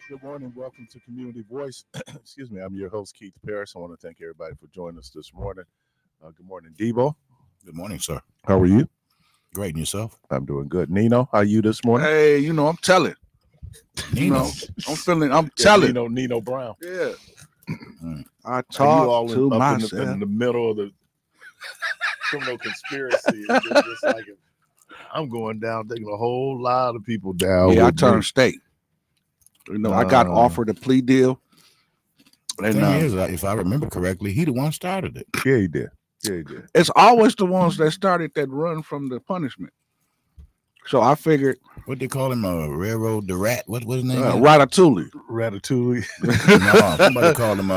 Good morning. Welcome to Community Voice. Excuse me. I'm your host, Keith Paris. I want to thank everybody for joining us this morning. Good morning, Debo. Good morning, sir. How are you? Great, and yourself? I'm doing good. Nino, how are you this morning? Hey, I'm telling. Nino. I'm telling. Nino Brown. Yeah. I Are you talk all to up myself. in the middle of the criminal conspiracy? It's just like I'm going down, taking a whole lot of people down. Yeah, I with me. turned state. I got offered a plea deal. The thing is, if I remember correctly, he the one started it. Yeah, he did. Yeah, he did. It's always the ones that started that run from the punishment. So I figured, What they call him? Railroad the Rat. What's his name? Ratatouille. Ratatouille. No, somebody called him.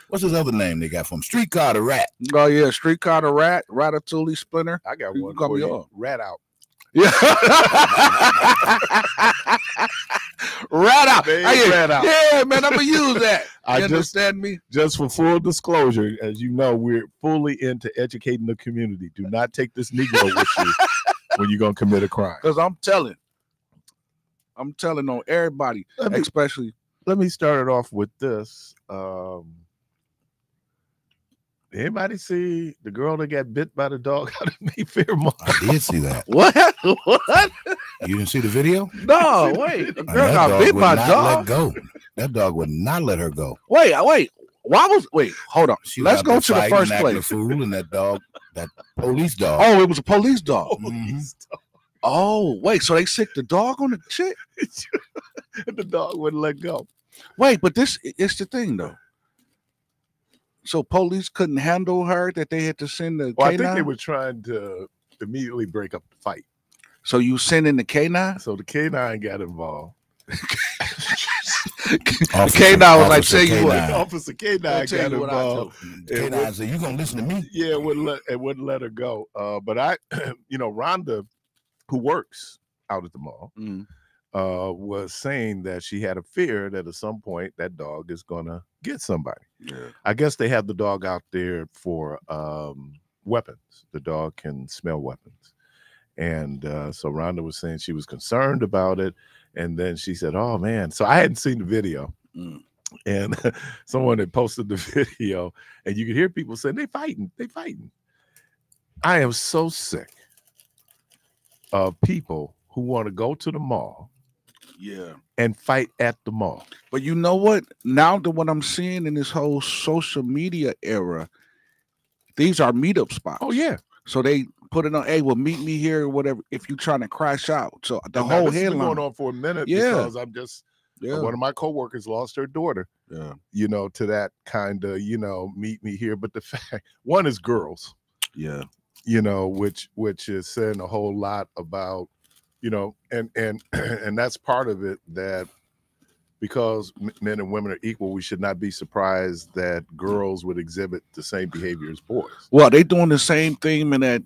What's his other name they got from Streetcar the Rat? Oh yeah, Streetcar the Rat, Ratatouille, Splinter. I got You one cut for me you. off. Rat out. Yeah. Rat out. Babe, Hey, rat out. Yeah, man, I'm gonna use that. I You just- understand me? Just for full disclosure, as you know, we're fully into educating the community. Do not take this Negro with you when you're going to commit a crime. Because I'm telling on everybody, Let me- especially. Let me start it off with this. Anybody see the girl that got bit by the dog out of Mayfair Mall? I did see that. What? What? You didn't see the video? No, wait. The And girl that got dog bit would by a not dog. let go. That dog would not let her go. Wait. Wait, hold on. She was Let's out go there to the fighting, first acting a place. fool, and that dog, that police dog. Oh, it was a police dog. Mhm. Oh, wait. So they sick the dog on the chick? The dog wouldn't let go. Wait, but this is the thing though. So police couldn't handle her that they had to send the Well, I canine. think they were trying to immediately break up the fight. So you send in the canine? So the K9 got involved. Officer- K9 was like, Officer "Say you what." K9. Officer K9 I'll tell got you what I involved. K9 said, "You gonna listen to me?" Yeah, it wouldn't let her go. But I, Rhonda, who works out at the mall, Mm. was saying that she had a fear that at some point that dog is gonna get somebody. Yeah. I guess they have the dog out there for weapons. The dog can smell weapons. And so Rhonda was saying she was concerned about it. And then she said, "Oh man." So I hadn't seen the video. Mm. And someone had posted the video, and you could hear people saying, they fighting. I am so sick of people who want to go to the mall Yeah. and fight at the mall. But you know what? Now that what I'm seeing in this whole social media era, these are meetup spots. Oh yeah. So they put it on, hey, well, meet me here or whatever if you're trying to crash out. So the And now whole this has been headline. going on for a minute Yeah. because I'm just one of my coworkers lost her daughter, Yeah. to that kind of, meet me here. But the fact one is girls, Yeah. which is saying a whole lot about, and and that's part of it, that because men and women are equal, we should not be surprised that girls would exhibit the same behavior as boys. Well, they doing the same thing that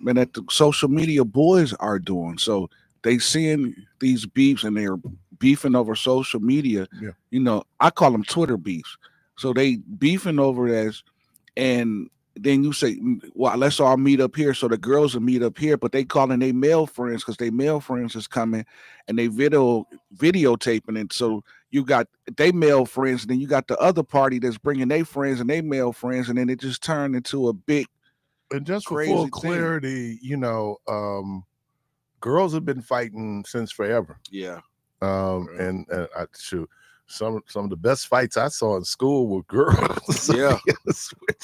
the social media boys are doing. So they seeing these beefs and they're beefing over social media. Yeah. I call them Twitter beefs. So they beefing over this, and then you say, well, let's all meet up here. So the girls will meet up here, but they calling their male friends because they male friends is coming and they videotaping it. So you got they male friends, and then you got the other party that's bringing their friends and they male friends, and then it just turned into a big. And just for crazy full thing. clarity, girls have been fighting since forever. Yeah. And shoot, some of the best fights I saw in school were girls. Yeah.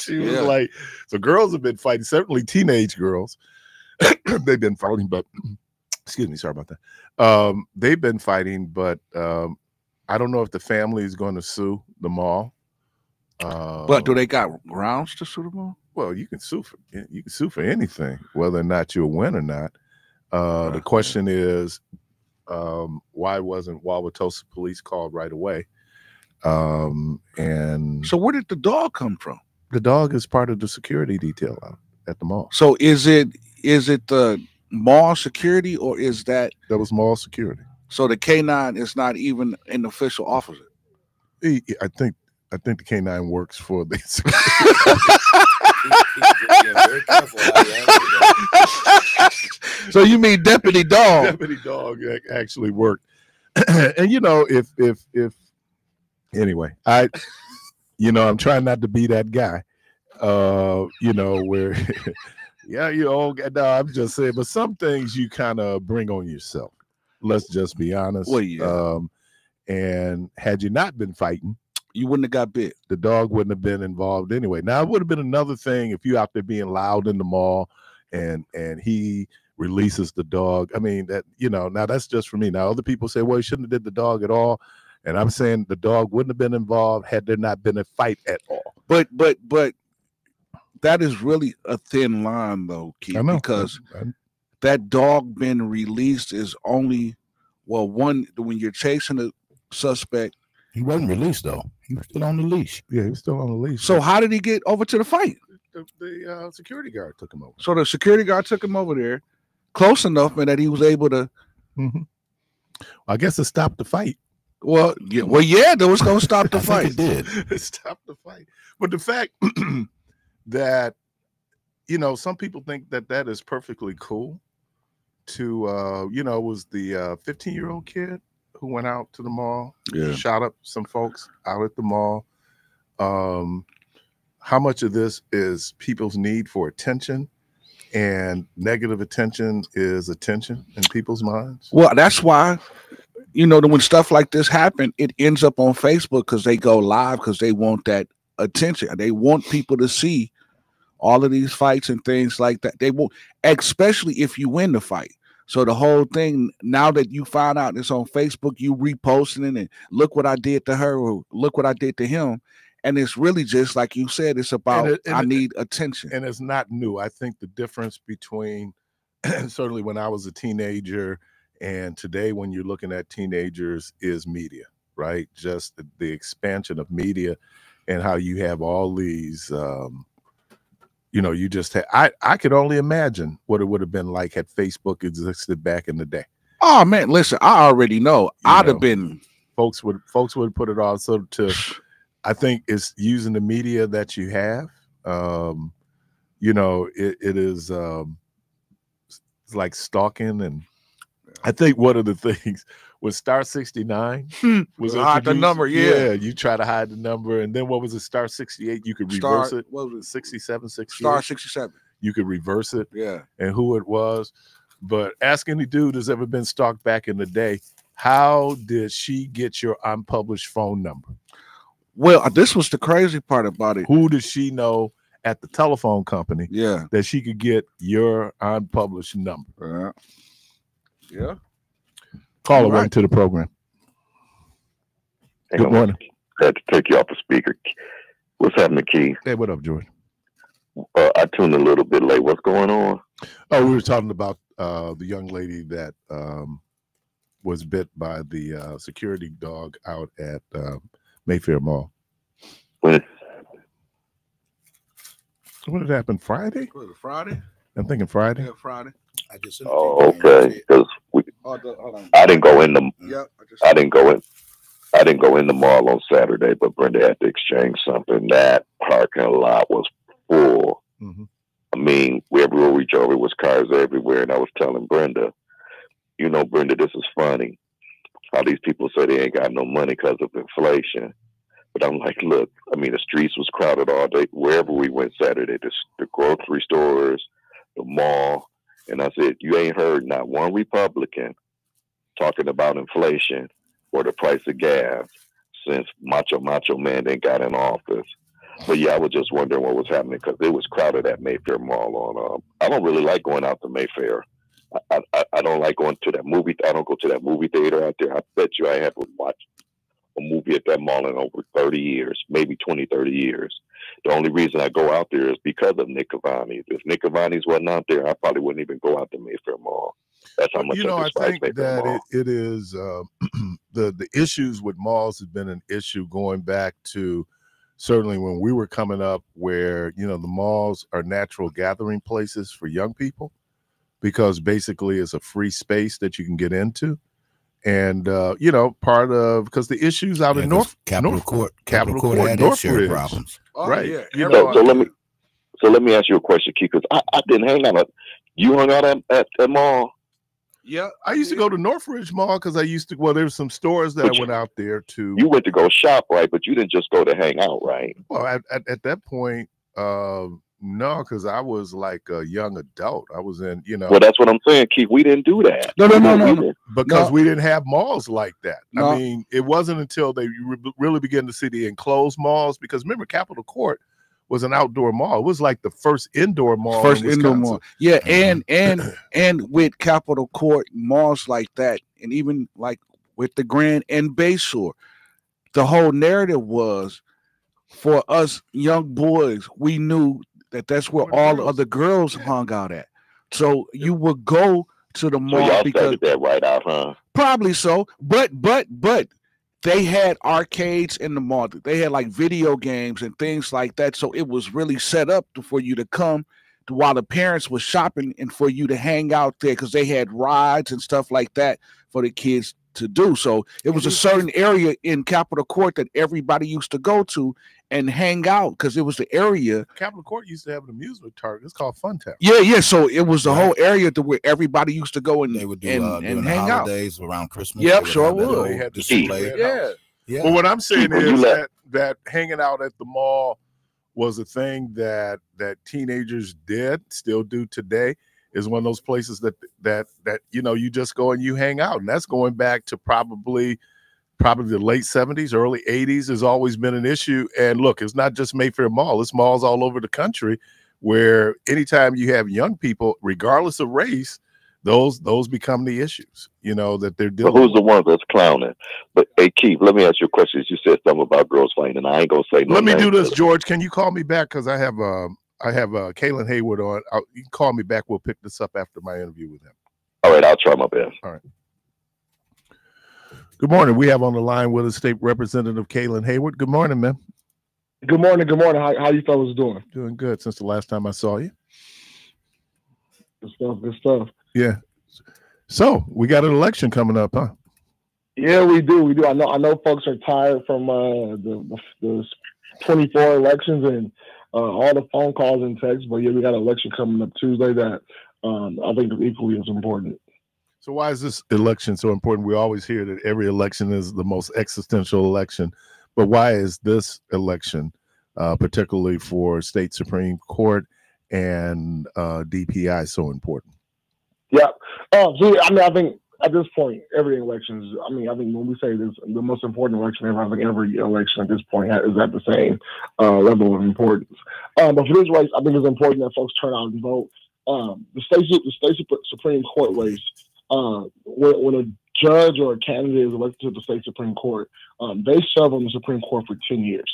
Yeah. Like, so girls have been fighting, certainly teenage girls. They've been fighting, but excuse me, sorry about that. They've been fighting, but I don't know if the family is going to sue the mall. But do they got grounds to sue them all? Well, you can sue for anything, whether or not you win or not. The Right. question is, why wasn't Wauwatosa police called right away? And So where did the dog come from? the dog is part of the security detail out at the mall. So is it the mall security, or is that That was mall security. so the K9 is not even an official officer? I think the K9 works for the Very careful how you answer that. So you mean Deputy Dog? deputy dog actually worked. And if anyway, I'm trying not to be that guy. Where yeah, no, I'm just saying, but some things you kind of bring on yourself. Let's just be honest. Well, yeah. And had you not been fighting, you wouldn't have got bit. The dog wouldn't have been involved anyway. Now, it would have been another thing if you out there being loud in the mall and he releases the dog. I mean, that, now that's just for me. Now, other people say, well, he shouldn't have did the dog at all. And I'm saying the dog wouldn't have been involved had there not been a fight at all. But that is really a thin line, though, Keith, because that dog being released is only, when you're chasing a suspect. He wasn't released, though. He was still on the leash. Yeah, he was still on the leash. So how did he get over to the fight? The security guard took him over. So the security guard took him over there, close enough, man, that he was able to. Mm-hmm. I guess it stopped the fight. Well, yeah, that was going to stop the fight. It did. It stopped the fight. But the fact that, some people think that is perfectly cool to, was the 15-year-old kid who went out to the mall, shot up some folks out at the mall. How much of this is people's need for attention, and negative attention is attention in people's minds? Well, that's why, when stuff like this happen, it ends up on Facebook because they go live because they want that attention. They want people to see all of these fights and things like that. They won't, especially if you win the fight. So the whole thing, now that you find out it's on Facebook, you reposting it and look what I did to her, or look what I did to him. And it's really just like you said, it's about I need attention. And it's not new. I think the difference between certainly when I was a teenager and today when you're looking at teenagers is media, right? Just the expansion of media and how you have all these you just had, I could only imagine what it would have been like had Facebook existed back in the day. Oh man, listen, I already know. I'd have been folks would put it on. So I think it's using the media that you have. It is it's like stalking, and I think one of the things was Star 69 was hide the number. Yeah, you try to hide the number, and then what was it? Star 68, you could reverse it. What was it? 67, 68. Star 67. You could reverse it. Yeah, and who it was. But ask any dude who's ever been stalked back in the day, how did she get your unpublished phone number? Well, this was the crazy part about it. Who does she know at the telephone company that she could get your unpublished number? Yeah. Caller, welcome to the program. Good morning. I had to take you off the speaker. What's happening, Keith? Hey, what up, George? I tuned a little bit late. What's going on? Oh, we were talking about the young lady that was bit by the security dog out at Mayfair Mall. When did it happen? Friday? Was it Friday? I'm thinking Friday. Yeah, Friday. Okay. Because I didn't go in the. Yeah, I didn't go in the mall on Saturday, but Brenda had to exchange something. That parking lot was full. Mm-hmm. I mean, wherever we drove, it was cars everywhere. And I was telling Brenda, Brenda, this is funny. How these people say they ain't got no money because of inflation. But I'm like, look, I mean, the streets was crowded all day. Wherever we went Saturday, the grocery stores, the mall. And I said, you ain't heard not one Republican talking about inflation or the price of gas since Macho Man didn't got in office. But yeah, I was just wondering what was happening because it was crowded at Mayfair Mall. On I don't really like going out to Mayfair. I don't like going to that movie. I don't go to that movie theater out there. I bet you I haven't watched a movie at that mall in over 30 years, maybe 20, 30 years. The only reason I go out there is because of Nick Cavani. If Nick Cavani's wasn't out there, I probably wouldn't even go out to Mayfair Mall. That's how much I think Mayfair that Mall. it is the issues with malls have been an issue going back to certainly when we were coming up, where the malls are natural gathering places for young people because basically it's a free space that you can get into. And part of because the issues out in Capitol Court had Northridge its share of problems. Right. Yeah. So let me ask you a question, Keith, because I didn't hang out. You hung out at the mall? Yeah, I used to go to Northridge Mall because I used to. Well, there's some stores that I went out there to. You went to go shop, right? But you didn't just go to hang out, right? Well, at that point, no, because I was like a young adult. I was in, Well, that's what I'm saying, Keith. We didn't do that. No. Because we didn't have malls like that. No. I mean, it wasn't until they really began to see the enclosed malls. Because remember, Capitol Court was an outdoor mall. It was like the first indoor mall. First indoor mall. Yeah, and with Capitol Court malls like that, and even like with the Grand and Bayshore, the whole narrative was for us young boys, we knew that that's where all of the girls hung out at. So you would go to the mall y'all because that right out, huh? Probably so, but they had arcades in the mall. They had like video games and things like that. So it was really set up for you to come to while the parents were shopping and for you to hang out there because they had rides and stuff like that for the kids to do. So it was a certain area in Capitol Court that everybody used to go to and hang out because it was the area. Capitol Court used to have an amusement park. It's called Funtown. Yeah. So it was the whole area to where everybody used to go and they would do and the hang holidays around Christmas. Yep, sure would. They had display. Yeah. But what I'm saying is that hanging out at the mall was a thing that teenagers still do today. Is one of those places that you just go and you hang out, and that's going back to probably the late 70s, early 80s has always been an issue. And look, it's not just Mayfair Mall; it's malls all over the country where anytime you have young people, regardless of race, those become the issues. That they're dealing. But who's the one that's clowning? But hey, Keith, let me ask you a question. You said something about girls fighting, and I ain't gonna say no. Let me do this, George. Can you call me back because I have Kaylin Hayward on. You can call me back. We'll pick this up after my interview with him. All right, I'll try my best. All right. Good morning. We have on the line with us State Representative Kaylin Hayward. Good morning, man. Good morning. Good morning. How you fellas doing? Doing good since the last time I saw you. Good stuff. Good stuff. Yeah. So we got an election coming up, huh? Yeah, we do. We do. I know folks are tired from the 24 elections and all the phone calls and texts, but yeah, we got an election coming up Tuesday that I think is equally as important. So why is this election so important? We always hear that every election is the most existential election, but why is this election, particularly for state Supreme Court and DPI, so important? Yeah. I think at this point, every election is, I think when we say this, the most important election ever, I think every election at this point is at the same level of importance. But for this race, I think it's important that folks turn out and vote. The state Supreme Court race, when a judge or a candidate is elected to the state Supreme Court, they serve on the Supreme Court for 10 years.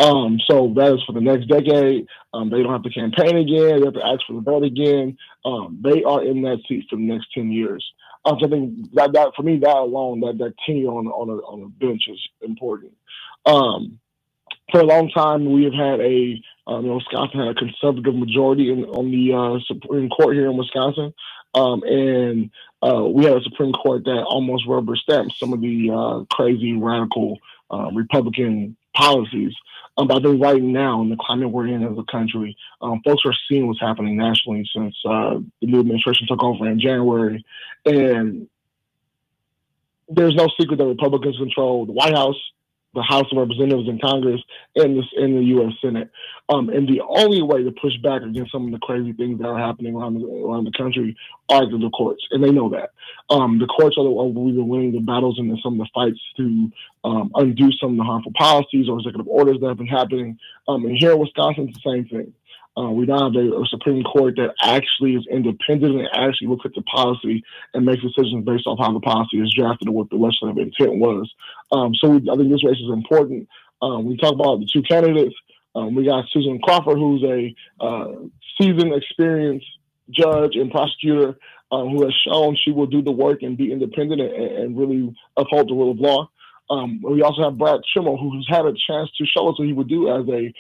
So that is for the next decade. They don't have to campaign again. They have to ask for the vote again. They are in that seat for the next 10 years. So I think that for me, that alone, that tenure on a bench is important. For a long time, we have had Wisconsin had a conservative majority on the Supreme Court here in Wisconsin. And we had a Supreme Court that almost rubber stamped some of the crazy, radical Republican policies. But I think right now, in the climate we're in as a country, folks are seeing what's happening nationally since the new administration took over in January. And there's no secret that Republicans control the White House, the House of Representatives and Congress, and the U.S. Senate. And the only way to push back against some of the crazy things that are happening around the country are the courts, and they know that. The courts are we've been winning the battles and some of the fights to undo some of the harmful policies or executive orders that have been happening. And here in Wisconsin, it's the same thing. We now have a Supreme Court that actually is independent and actually looks at the policy and makes decisions based off how the policy is drafted and what the legislative intent was. So I think this race is important. We talk about the two candidates. We got Susan Crawford, who's a seasoned, experienced judge and prosecutor who has shown she will do the work and be independent and really uphold the rule of law. We also have Brad Schimel, who's had a chance to show us what he would do as a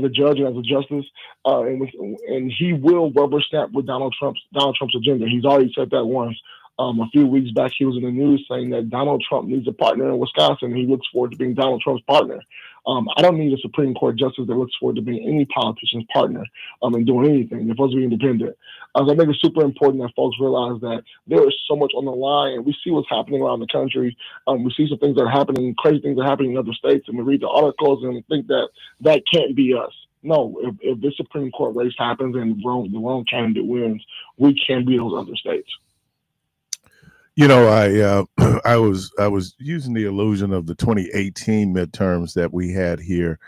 judge and as a justice, and he will rubber stamp with Donald Trump's agenda. He's already said that once. A few weeks back, he was in the news saying that Donald Trump needs a partner in Wisconsin, and he looks forward to being Donald Trump's partner. I don't need a Supreme Court justice that looks forward to being any politician's partner and doing anything. They're supposed to be independent. So I think it's super important that folks realize that there is so much on the line, and we see what's happening around the country. We see some things that are happening, crazy things that are happening in other states, and we read the articles and we think that that can't be us. No, if this Supreme Court race happens and the wrong candidate wins, we can be those other states. You know, I was using the illusion of the 2018 midterms that we had here,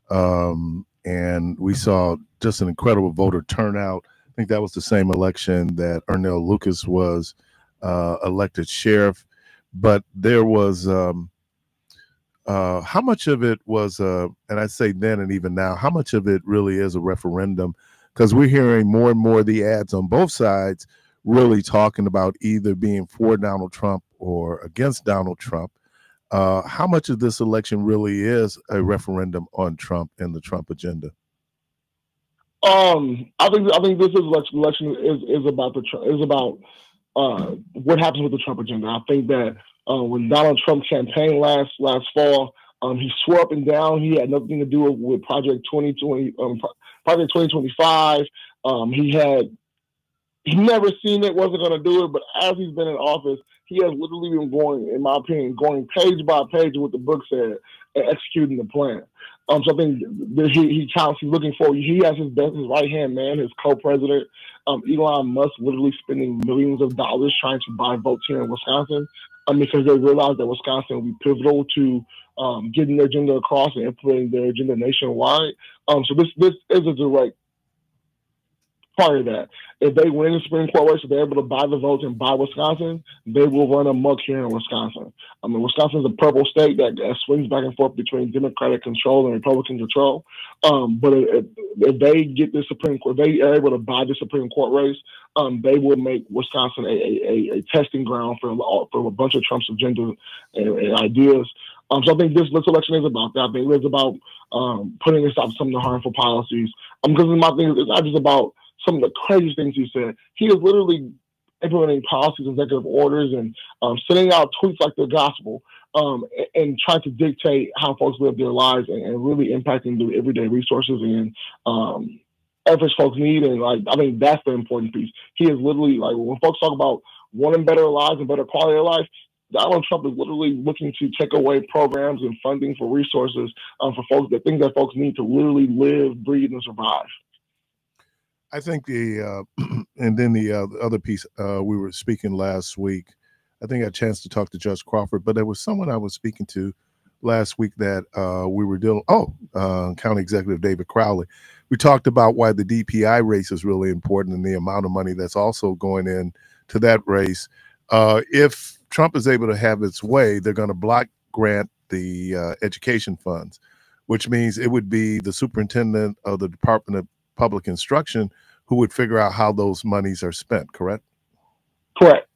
and we saw just an incredible voter turnout. I think that was the same election that Ernell Lucas was elected sheriff, but there was how much of it was, and I'd say then and even now, how much of it really is a referendum? Because we're hearing more and more of the ads on both sides really talking about either being for Donald Trump or against Donald Trump. How much of this election really is a referendum on Trump and the Trump agenda? I think this election is about what happens with the Trump agenda. I think that when Donald Trump campaigned last fall, he swore up and down he had nothing to do with Project 2020, Project 2025. He never seen it, wasn't going to do it, but as he's been in office, he has literally been going, in my opinion, going page by page of what the book said and executing the plan. So I think he's looking for, he has his right-hand man, his co-president, Elon Musk, literally spending millions of dollars trying to buy votes here in Wisconsin because they realize that Wisconsin will be pivotal to getting their agenda across and implementing their agenda nationwide. So this is a direct part of that. If they win the Supreme Court race, if they're able to buy the votes and buy Wisconsin, they will run amok here in Wisconsin. I mean, Wisconsin is a purple state that swings back and forth between Democratic control and Republican control. But if they get the Supreme Court, if they are able to buy the Supreme Court race, they will make Wisconsin a testing ground for a bunch of Trump's agenda and ideas. So I think this election is about that. I think it's about putting a stop to some of the harmful policies. Because my thing is, it's not just about some of the crazy things he said. He is literally implementing policies, executive orders, and sending out tweets like the gospel, and trying to dictate how folks live their lives and really impacting the everyday resources and efforts folks need. And I think that's the important piece. He is literally, when folks talk about wanting better lives and better quality of life, Donald Trump is literally looking to take away programs and funding for resources for folks, the things that folks need to literally live, breathe, and survive. I think and then the other piece, we were speaking last week. I think I had a chance to talk to Judge Crawford, but there was someone I was speaking to last week that we were dealing, County Executive David Crowley. We talked about why the DPI race is really important and the amount of money that's also going in to that race. If Trump is able to have its way, they're going to block grant the education funds, which means it would be the superintendent of the Department of Public Instruction who would figure out how those monies are spent, correct? Correct.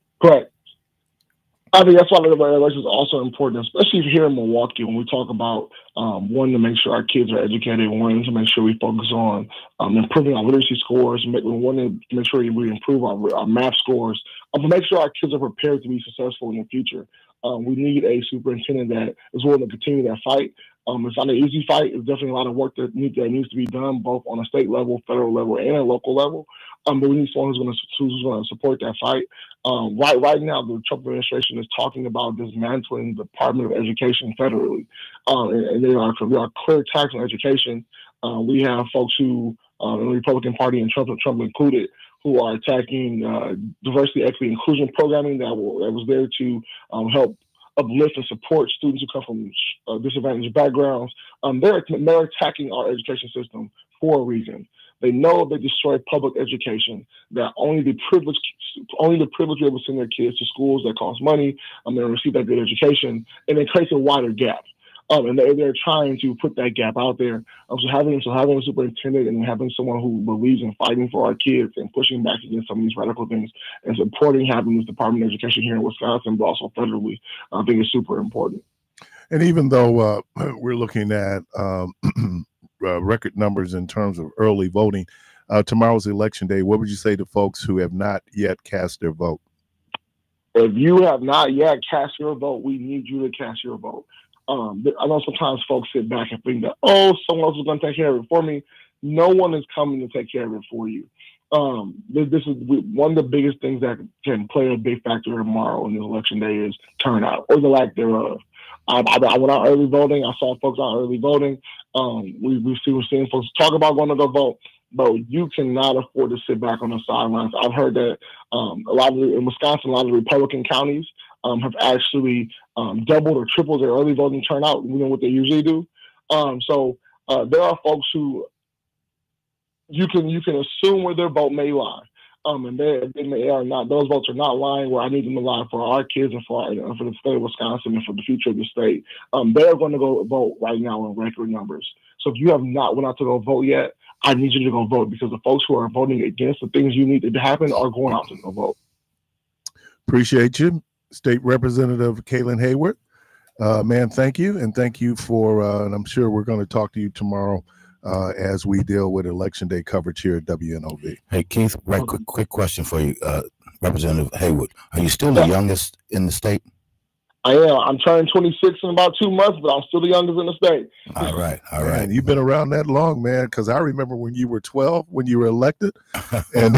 I think that's why the election is also important, especially here in Milwaukee, when we talk about wanting to make sure our kids are educated, wanting to make sure we focus on improving our literacy scores, wanting to make sure we improve our math scores, to make sure our kids are prepared to be successful in the future. We need a superintendent that is willing to continue that fight. It's not an easy fight. It's definitely a lot of work that needs to be done, both on a state level, federal level, and a local level. But we need someone who's going to support that fight. Right now, the Trump administration is talking about dismantling the Department of Education federally, and there are clear attacks on education. We have folks who, in the Republican Party and Trump included, who are attacking diversity, equity, inclusion programming that was there to help uplift and support students who come from disadvantaged backgrounds. They're attacking our education system for a reason. They know if they destroy public education, that only the privileged will be able to send their kids to schools that cost money and receive that good education, and it creates a wider gap. And they're trying to put that gap out there. So having a superintendent and having someone who believes in fighting for our kids and pushing back against some of these radical things and supporting having this Department of Education here in Wisconsin, but also federally, I think is super important. And even though we're looking at record numbers in terms of early voting, tomorrow's election day, what would you say to folks who have not yet cast their vote? If you have not yet cast your vote, we need you to cast your vote. I know sometimes folks sit back and think that, someone else is going to take care of it for me. No one is coming to take care of it for you. This is one of the biggest things that can play a big factor tomorrow on this election day is turnout or the lack thereof. I went out early voting. I saw folks out early voting. We've seen folks talk about going to go vote, but you cannot afford to sit back on the sidelines. I've heard that in Wisconsin, a lot of the Republican counties have actually doubled or tripled their early voting turnout, what they usually do. So there are folks who you can assume where their vote may lie. And they are not; those votes are not lying where I need them to lie for our kids and for the state of Wisconsin and for the future of the state. They are going to go vote right now in record numbers. So if you have not went out to go vote yet, I need you to go vote because the folks who are voting against the things you need to happen are going out to go vote. Appreciate you, State Representative Kaylin Hayward. Man, thank you, and thank you for. And I'm sure we're going to talk to you tomorrow. As we deal with election day coverage here at WNOV. Hey, Keith, quick question for you, Representative Hayward. Are you still the youngest in the state? I am. I'm turning 26 in about 2 months, but I'm still the youngest in the state. All right. Man, you've been around that long, man, because I remember when you were 12, when you were elected. And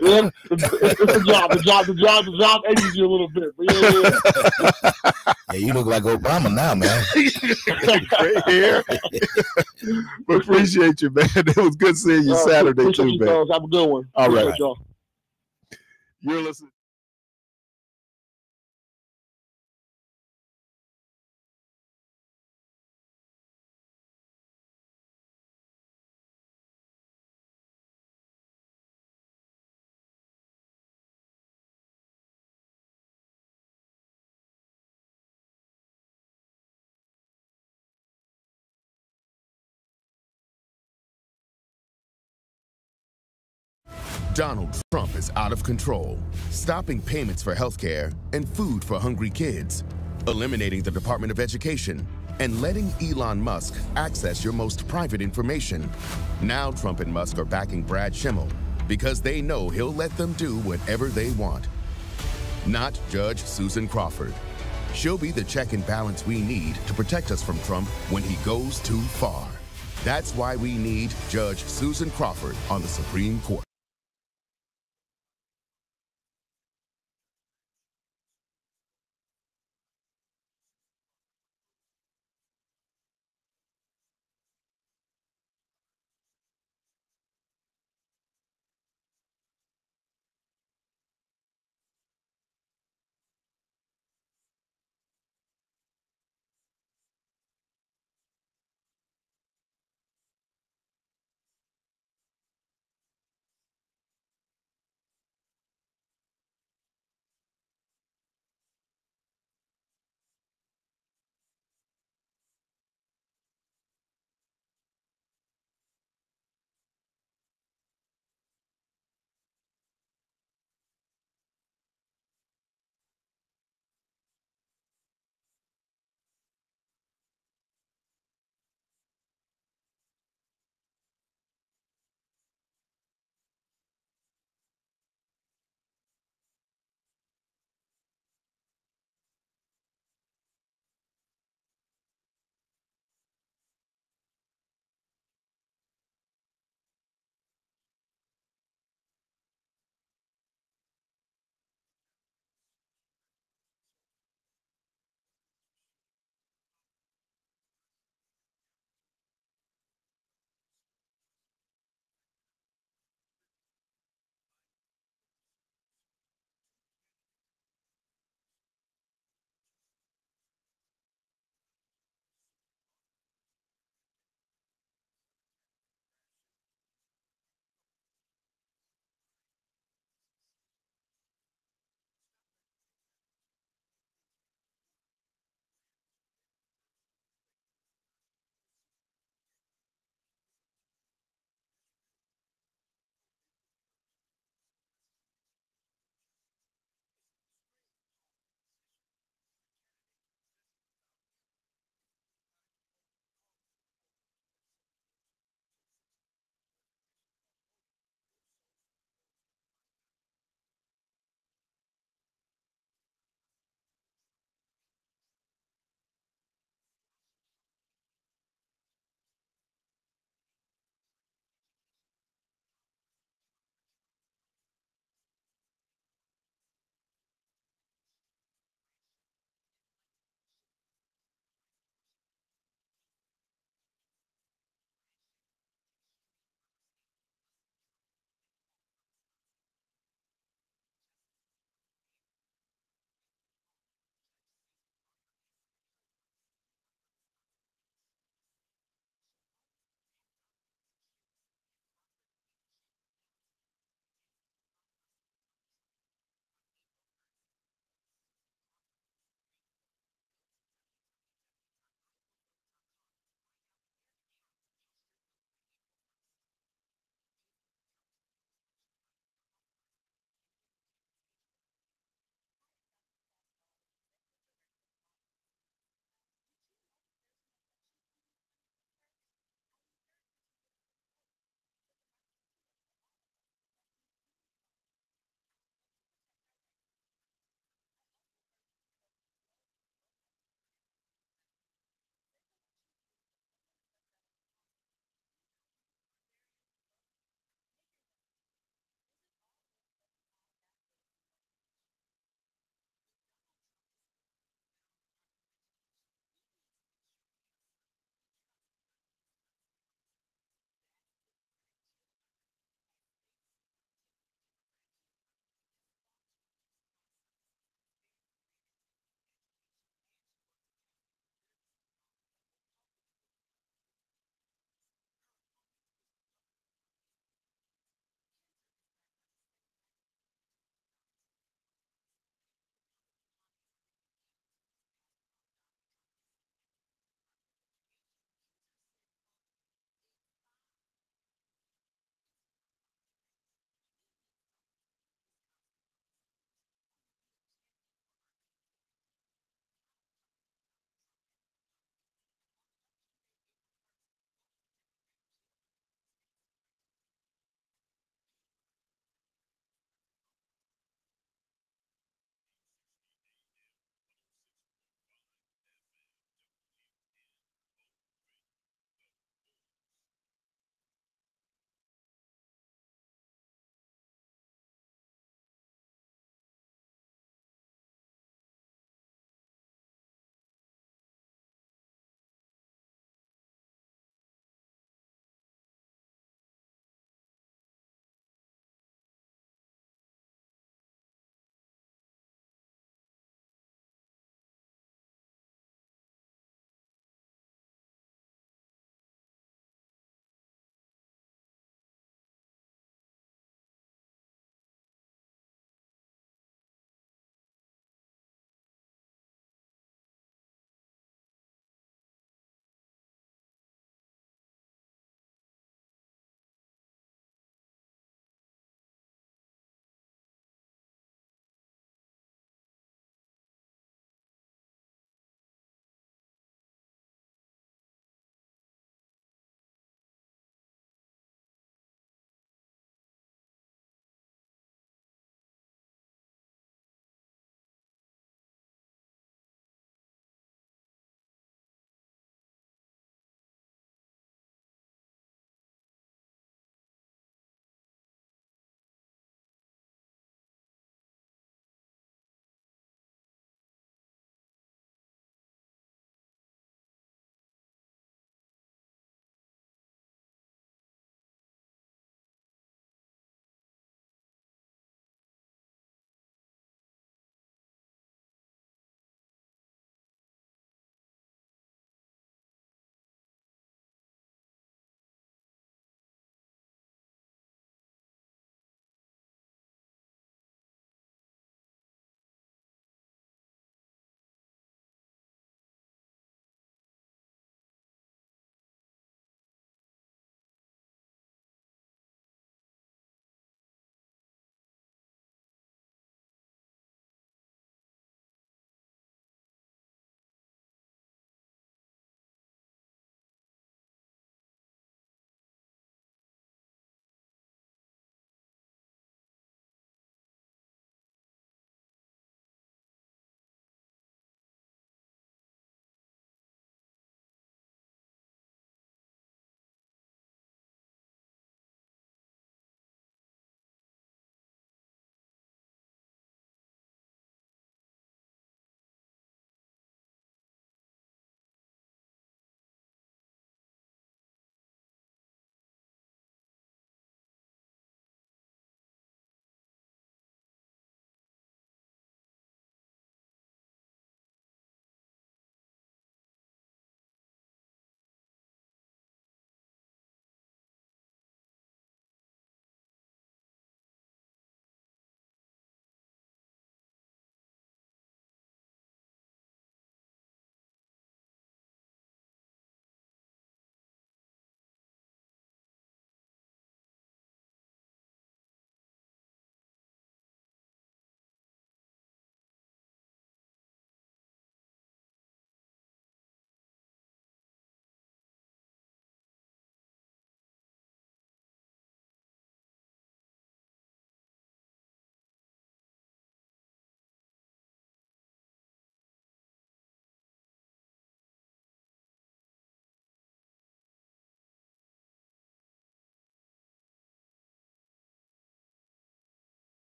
yeah, it's a job. The job ages you a little bit. But yeah, you look like Obama now, man. Great hair. But appreciate you, man. It was good seeing you Saturday too, man. Fellas. Have a good one. All right. Y'all. You're listening. Donald Trump is out of control, stopping payments for healthcare and food for hungry kids, eliminating the Department of Education, and letting Elon Musk access your most private information. Now Trump and Musk are backing Brad Schimmel because they know he'll let them do whatever they want. Not Judge Susan Crawford. She'll be the check and balance we need to protect us from Trump when he goes too far. That's why we need Judge Susan Crawford on the Supreme Court.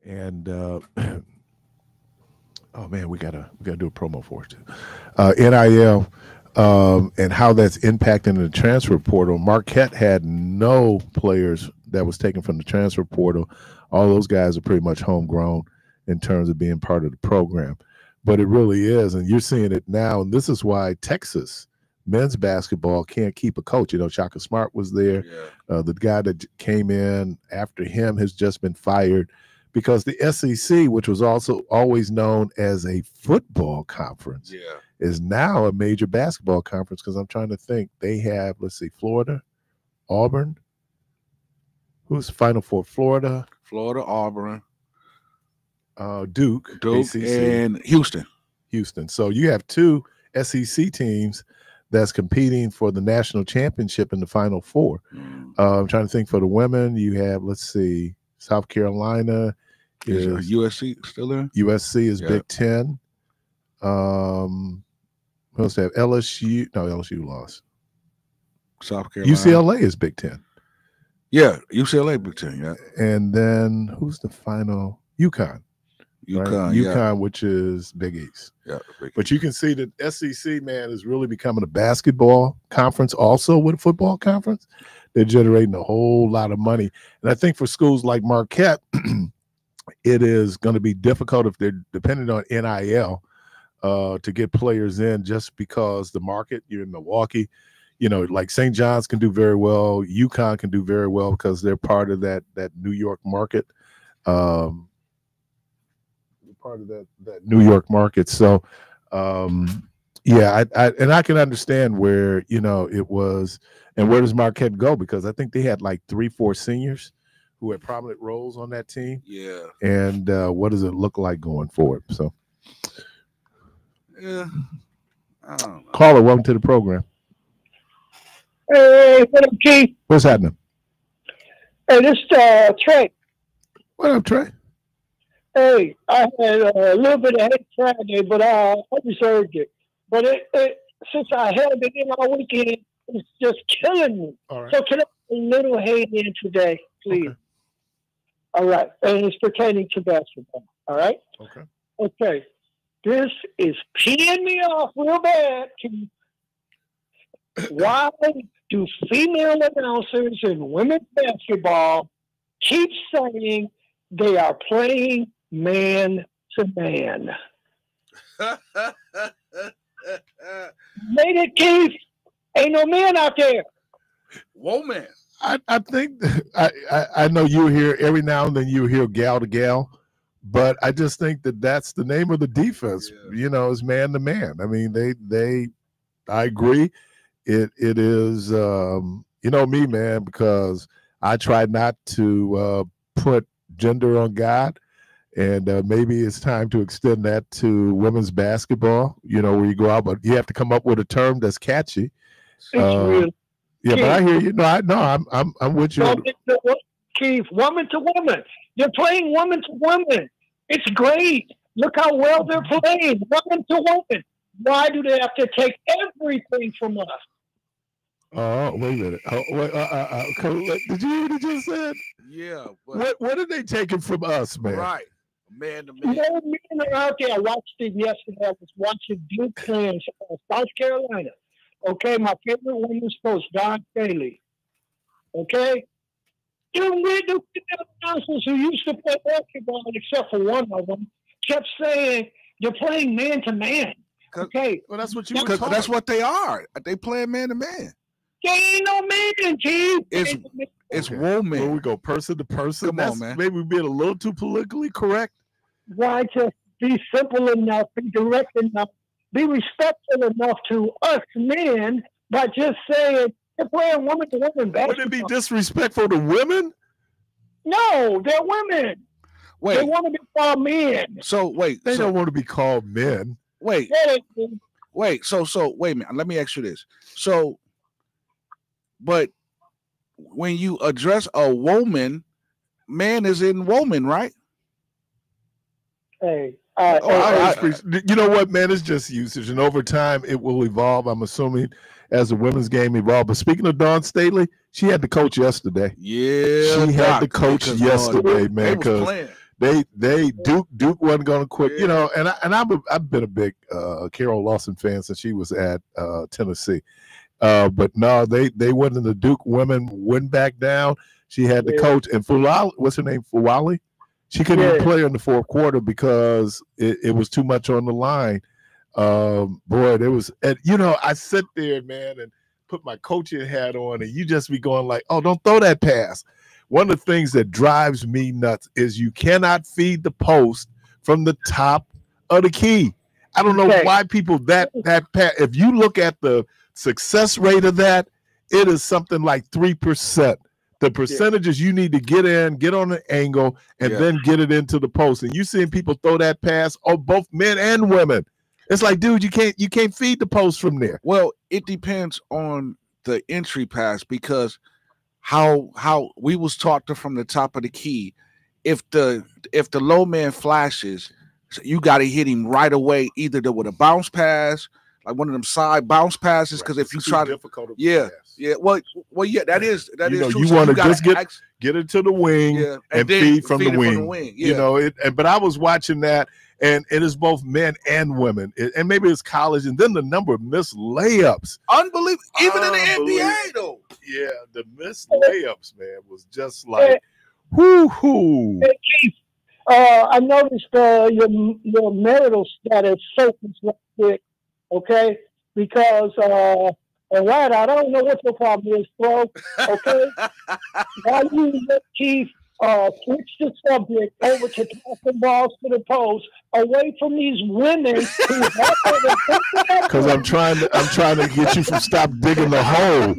And oh man, we gotta do a promo for it too. NIL and how that's impacting the transfer portal. Marquette had no players that was taken from the transfer portal. All those guys are pretty much homegrown in terms of being part of the program. But it really is, and you're seeing it now. And this is why Texas men's basketball can't keep a coach. You know, Shaka Smart was there. Yeah. The guy that came in after him has just been fired because the SEC, which was also always known as a football conference, is now a major basketball conference. Because I'm trying to think, they have, let's see, Florida, Auburn. Who's the Final Four? Florida, Auburn, Duke, ACC, and Houston. So you have two SEC teams that's competing for the national championship in the Final Four. I'm trying to think for the women. You have, let's see, South Carolina. Is USC still there? USC is Big Ten. Who else have? LSU. No, LSU lost. South Carolina. UCLA is Big Ten. Yeah, UCLA Big Ten. Yeah. And then who's the final? UConn. UConn, which is Big East. Yeah. But you can see that SEC, man, is really becoming a basketball conference also with a football conference. They're generating a whole lot of money. And I think for schools like Marquette, it is going to be difficult if they're dependent on NIL to get players in just because the market, you're in Milwaukee, you know, like St. John's can do very well. UConn can do very well because they're part of that New York market. Part of that New York market. So yeah, I can understand where, you know, it was, and where does Marquette go? Because I think they had like 3-4 seniors who had prominent roles on that team. Yeah. And what does it look like going forward? So yeah, I don't know. Caller, welcome to the program. Hey, what up, Keith? What's happening? Hey, this Trey. What up, Trey? Hey, I had a little bit of hate Friday, but I reserved it. But it since I held it in all weekend, it's just killing me. All right. So can I put a little hate in today, please? Okay. All right. And it's pertaining to basketball. All right? Okay. Okay. This is peeing me off real bad. Why do female announcers in women's basketball keep saying they are playing man to man? Made it, Keith. Ain't no man out there. Whoa, man. I think I know you hear every now and then you hear gal to gal, but I just think that that's the name of the defense. Yeah. You know, is man to man. I mean, I agree. It is you know me, man, because I try not to put gender on God. And maybe it's time to extend that to women's basketball, you know, where you go out, but you have to come up with a term that's catchy. It's yeah, but I hear you. No, I'm with you. Keith, woman to woman. You're playing woman to woman. It's great. Look how well they're playing, woman to woman. Why do they have to take everything from us? Oh, wait a minute. Oh, wait, did you hear what he just said? Yeah. What are they taking from us, man? Right. Man to man. No men are out there. I watched it yesterday. I was watching Duke playing South Carolina. Okay, my favorite women's coach, Don Staley. Okay? Even with the announcers who used to play basketball, except for one of them, kept saying, you're playing man to man. Okay. Well, that's what you were That's what they are. They playing man to man. They ain't no man, G. It's woman. Where we go person to person. Come on, man. Maybe we're being a little too politically correct. Why just be simple enough, be direct enough, be respectful enough to us men by just saying they're playing woman to woman basketball. Would it be disrespectful to women? No, they're women. Wait. They want to be called men. So wait. They don't want to be called men. Wait. Yeah, they do. Wait. So wait a minute. Let me ask you this. So, but when you address a woman, man is in woman, right? Hey, you know what, man? It's just usage, and over time it will evolve. I'm assuming as the women's game evolves. But speaking of Dawn Staley, she had to coach yesterday. Yeah, she had to coach yesterday, man. Because Duke wasn't going to quit, you know. And I've been a big Carol Lawson fan since she was at Tennessee. But no, they went in the Duke women went back down. She had the coach and Fulali, what's her name? Fulali? She couldn't even play in the fourth quarter because it was too much on the line. Boy, there was, and you know, I sit there, man, and put my coaching hat on, and you just be going like, oh, don't throw that pass. One of the things that drives me nuts is you cannot feed the post from the top of the key. I don't know why people that pass. If you look at the success rate of that, it is something like 3%. The percentages you need to get in, get on an angle, and then get it into the post. And you seeing people throw that pass, both men and women. It's like, dude, you can't feed the post from there. Well, it depends on the entry pass because how we was taught to from the top of the key. If the low man flashes, you got to hit him right away, either with a bounce pass, like one of them side bounce passes. Because if you try to, well, that is true. You want to just get it to the wing and feed from the wing. You know, but I was watching that. And it is both men and women, and maybe it's college, and then the number of missed layups, unbelievable. Even in the NBA, though. Yeah, the missed layups, man, was just like, whoo. Hey, Chief, I noticed your marital status focus real quick, okay? Because all right, I don't know what your problem is, bro. Okay, why you let Chief switch the subject over to passing balls to the post, away from these women who because I'm trying to get you from stop digging the hole.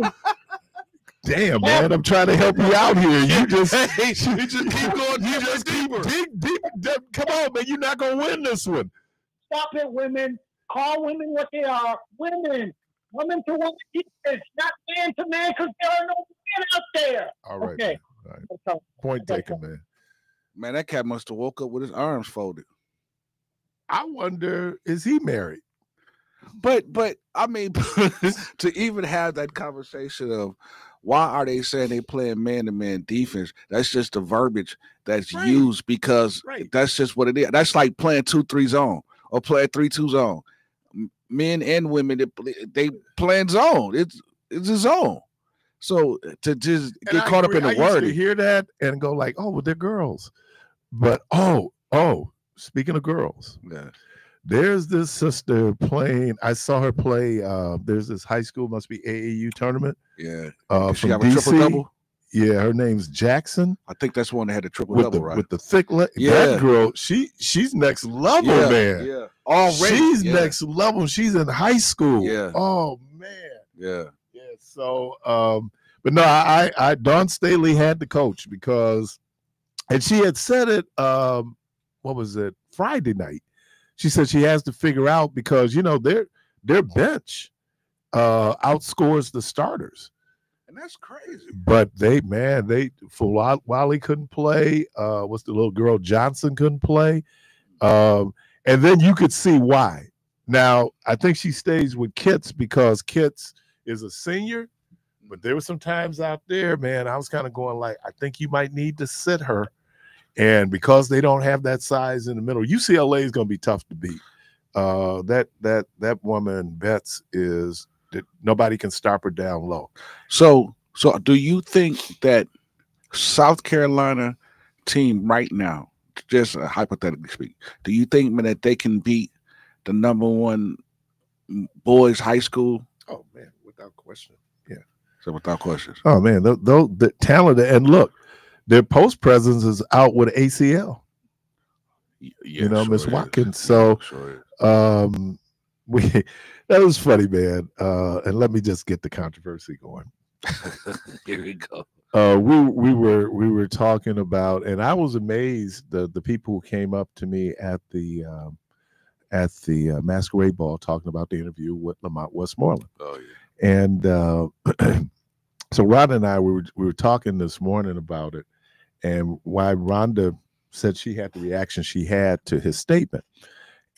Damn, man, I'm trying to help you out here. You just keep going. You just dig deep. Come on, man, you're not gonna win this one. Stop it, women. Call women what they are. Women to women defense, not man to man, because there are no men out there. All right. Okay. Right. Point taken, man. Man, that cat must have woke up with his arms folded. I wonder, is he married? But I mean, to even have that conversation of why are they saying they playing man-to-man defense? That's just the verbiage that's used because that's just what it is. That's like playing 2-3 zone or playing 3-2 zone. Men and women, they playing zone. It's a zone. So to just get caught up in the word, you hear that and go like, "Oh, well, they're girls," but speaking of girls, there's this sister playing. I saw her play. There's this high school, must be AAU tournament. Yeah, she have a triple double. Yeah, her name's Jackson. I think that's one that had a triple double, right? With the thick leg. That girl, she's next level, man. Yeah, already. She's next level. She's in high school. Yeah. Oh man. Yeah. So, but no, I Dawn Staley had the coach because, and she had said it, what was it, Friday night? She said she has to figure out because, you know, their bench outscores the starters. And that's crazy. But Wally couldn't play. What's the little girl Johnson couldn't play. And then you could see why. Now, I think she stays with Kitts because Kitts is a senior, but there were some times out there, man, I was kind of going like, I think you might need to sit her. And because they don't have that size in the middle, UCLA is going to be tough to beat. That woman, Betts, is that nobody can stop her down low. So do you think that South Carolina team right now, just hypothetically speaking, do you think that they can beat the #1 boys high school? Oh man, without question. Yeah. So without questions. Oh man, the talent, and look, their post presence is out with ACL. Yeah, Miss Watkins. So that was funny, man. And let me just get the controversy going. Here we go. We were talking about, and I was amazed the people who came up to me at the Masquerade Ball talking about the interview with Lamont Westmoreland. Oh yeah. And so Rhonda and I we were talking this morning about it, and why Rhonda said she had the reaction she had to his statement.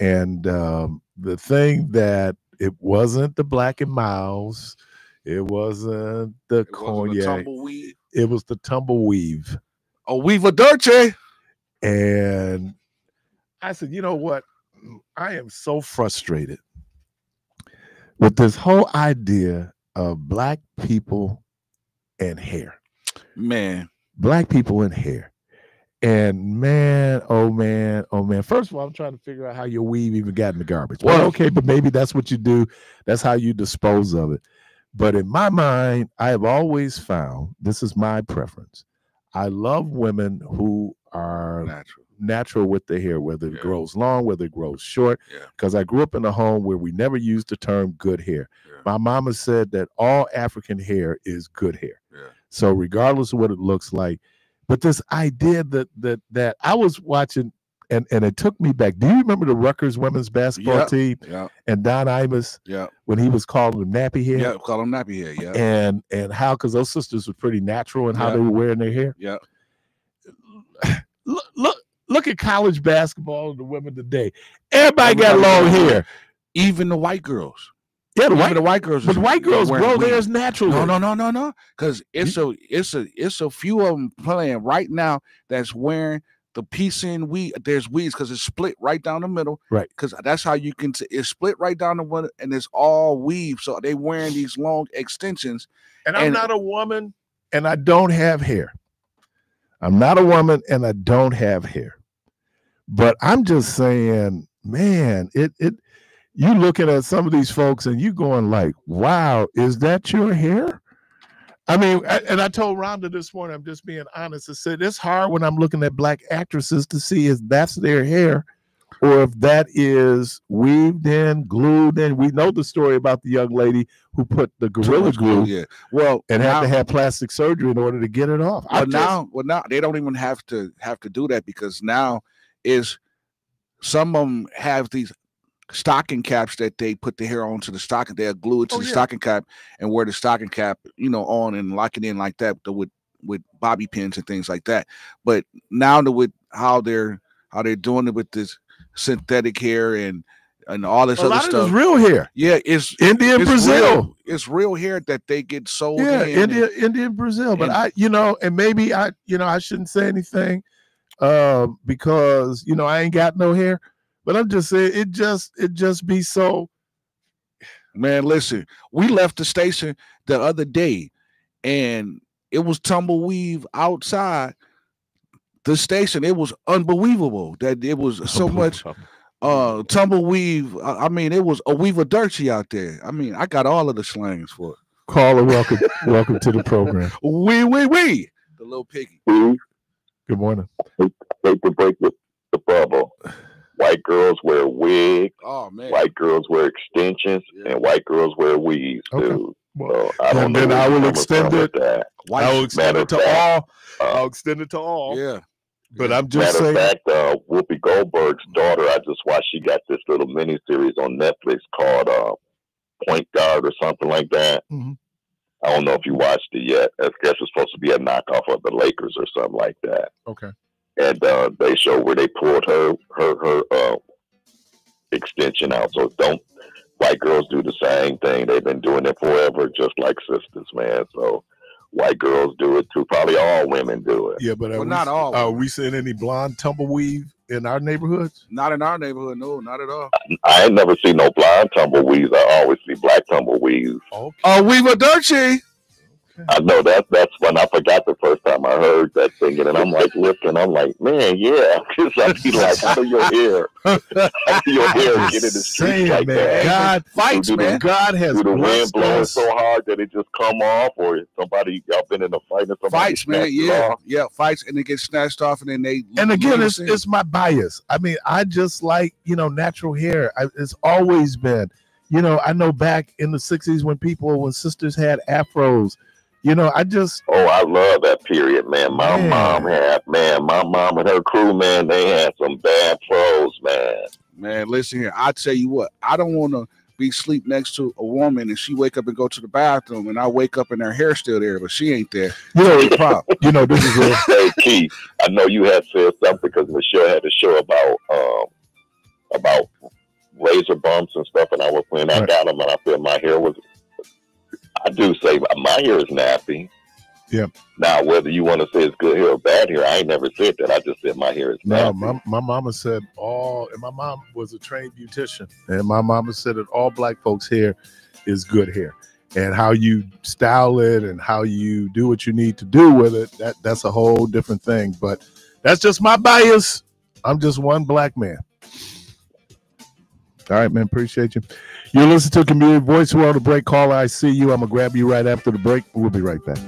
And the thing that it wasn't the Black and Miles, it wasn't the cognac, it was the tumbleweave. Oh, Weaver Dolce. And I said, you know what? I am so frustrated with this whole idea of black people and hair. Man. Black people and hair. And man, oh man, oh man. First of all, I'm trying to figure out how your weave even got in the garbage. Well, okay, but maybe that's what you do. That's how you dispose of it. But in my mind, I have always found, this is my preference, I love women who are natural with their hair, whether it grows long, whether it grows short, because I grew up in a home where we never used the term good hair. My mama said that all African hair is good hair. So regardless of what it looks like, but this idea that I was watching, and it took me back. Do you remember the Rutgers women's basketball team? And Don Imus, when he was calling them nappy hair? Yeah, call them nappy hair, And how, because those sisters were pretty natural in how they were wearing their hair. Look at college basketball and the women today. Everybody got long hair. Even the white girls. Yeah, the white girls. But white girls grow theirs naturally. No. Because it's a few of them playing right now that's wearing the piece in weave. There's weaves because it's split right down the middle. Right. Because that's how you can. It's split right down the middle, and it's all weave. So they wearing these long extensions. And I'm not a woman, and I don't have hair. I'm not a woman, and I don't have hair. But I'm just saying, man, you looking at some of these folks and you going like, wow, is that your hair? I mean, and I told Rhonda this morning, I'm just being honest, I said, it's hard when I'm looking at black actresses to see if that's their hair or if that is weaved in, glued in. We know the story about the young lady who put the Gorilla Glue and had to have plastic surgery in order to get it off. But now they don't even have to do that, because now is some of them have these stocking caps that they put the hair onto the stocking. They'll glue it to the stocking cap and wear the stocking cap, on and lock it in like that with bobby pins and things like that. But now with how they're doing it with this synthetic hair and all this other stuff, is real hair. Yeah, it's Indian Brazil. It's real hair that they get sold. Yeah, Indian Brazil. But and maybe I shouldn't say anything because I ain't got no hair. But I'm just saying, it just be so. Man, listen, we left the station the other day, and it was tumbleweave outside the station. It was unbelievable that it was so much tumbleweave. I mean, it was a weaver dirty out there. I mean, I got all of the slangs for it. Caller, welcome to the program. We. The little piggy. Good morning. Take the break with the bubble. White girls wear wigs. Oh man. White girls wear extensions, and white girls wear weaves, dude. Well, so I don't know. I will extend it. I will extend it to all. I'll extend it to all. Yeah. But I'm just saying. Matter of fact, Whoopi Goldberg's daughter, I just watched. She got this little mini series on Netflix called Point Guard or something like that. Mm-hmm. I don't know if you watched it yet. I guess it's supposed to be a knockoff of the Lakers or something like that. Okay. And they show where they pulled her extension out. So white girls do the same thing. They've been doing it forever, just like sisters, man. So white girls do it too. Probably all women do it. Yeah, but not all. Are we seeing any blonde tumbleweave in our neighborhoods? Not in our neighborhood, no, not at all. I ain't never seen no blonde tumbleweaves. I always see black tumbleweaves. Okay. Weaver dirty. I know that's when I forgot the first time I heard that thing, and I'm like lifting. I'm like, man, yeah, because I'd be like, how do your hair get in the street like that? God fights, man. God has do the wind blowing so hard that it just come off, or somebody y'all been in a fight and somebody fights, man. Yeah, fights, and it gets snatched off, and then they. And again, it's my bias. I mean, I just like natural hair. It's always been. I know back in the '60s when sisters had afros. I just. Oh, I love that period, man. My mom and her crew, man, they had some bad pros, man. Man, listen here. I tell you what, I don't want to be sleep next to a woman and she wake up and go to the bathroom and I wake up and her hair's still there, but she ain't there. This is real. Hey, Keith, I know you had said something because Michelle had a show about razor bumps and stuff, and I got them, and I feel my hair was. I do say my hair is nappy. Yeah. Now, whether you want to say it's good hair or bad hair, I ain't never said that. I just said my hair is No, nasty. my mama said and my mom was a trained beautician, and my mama said that all black folks' hair is good hair. And how you style it and how you do what you need to do with it, that's a whole different thing. But that's just my bias. I'm just one black man. All right, man. Appreciate you. You're listening to Community Voice. We're on the break. Caller, I see you. I'm going to grab you right after the break. We'll be right back.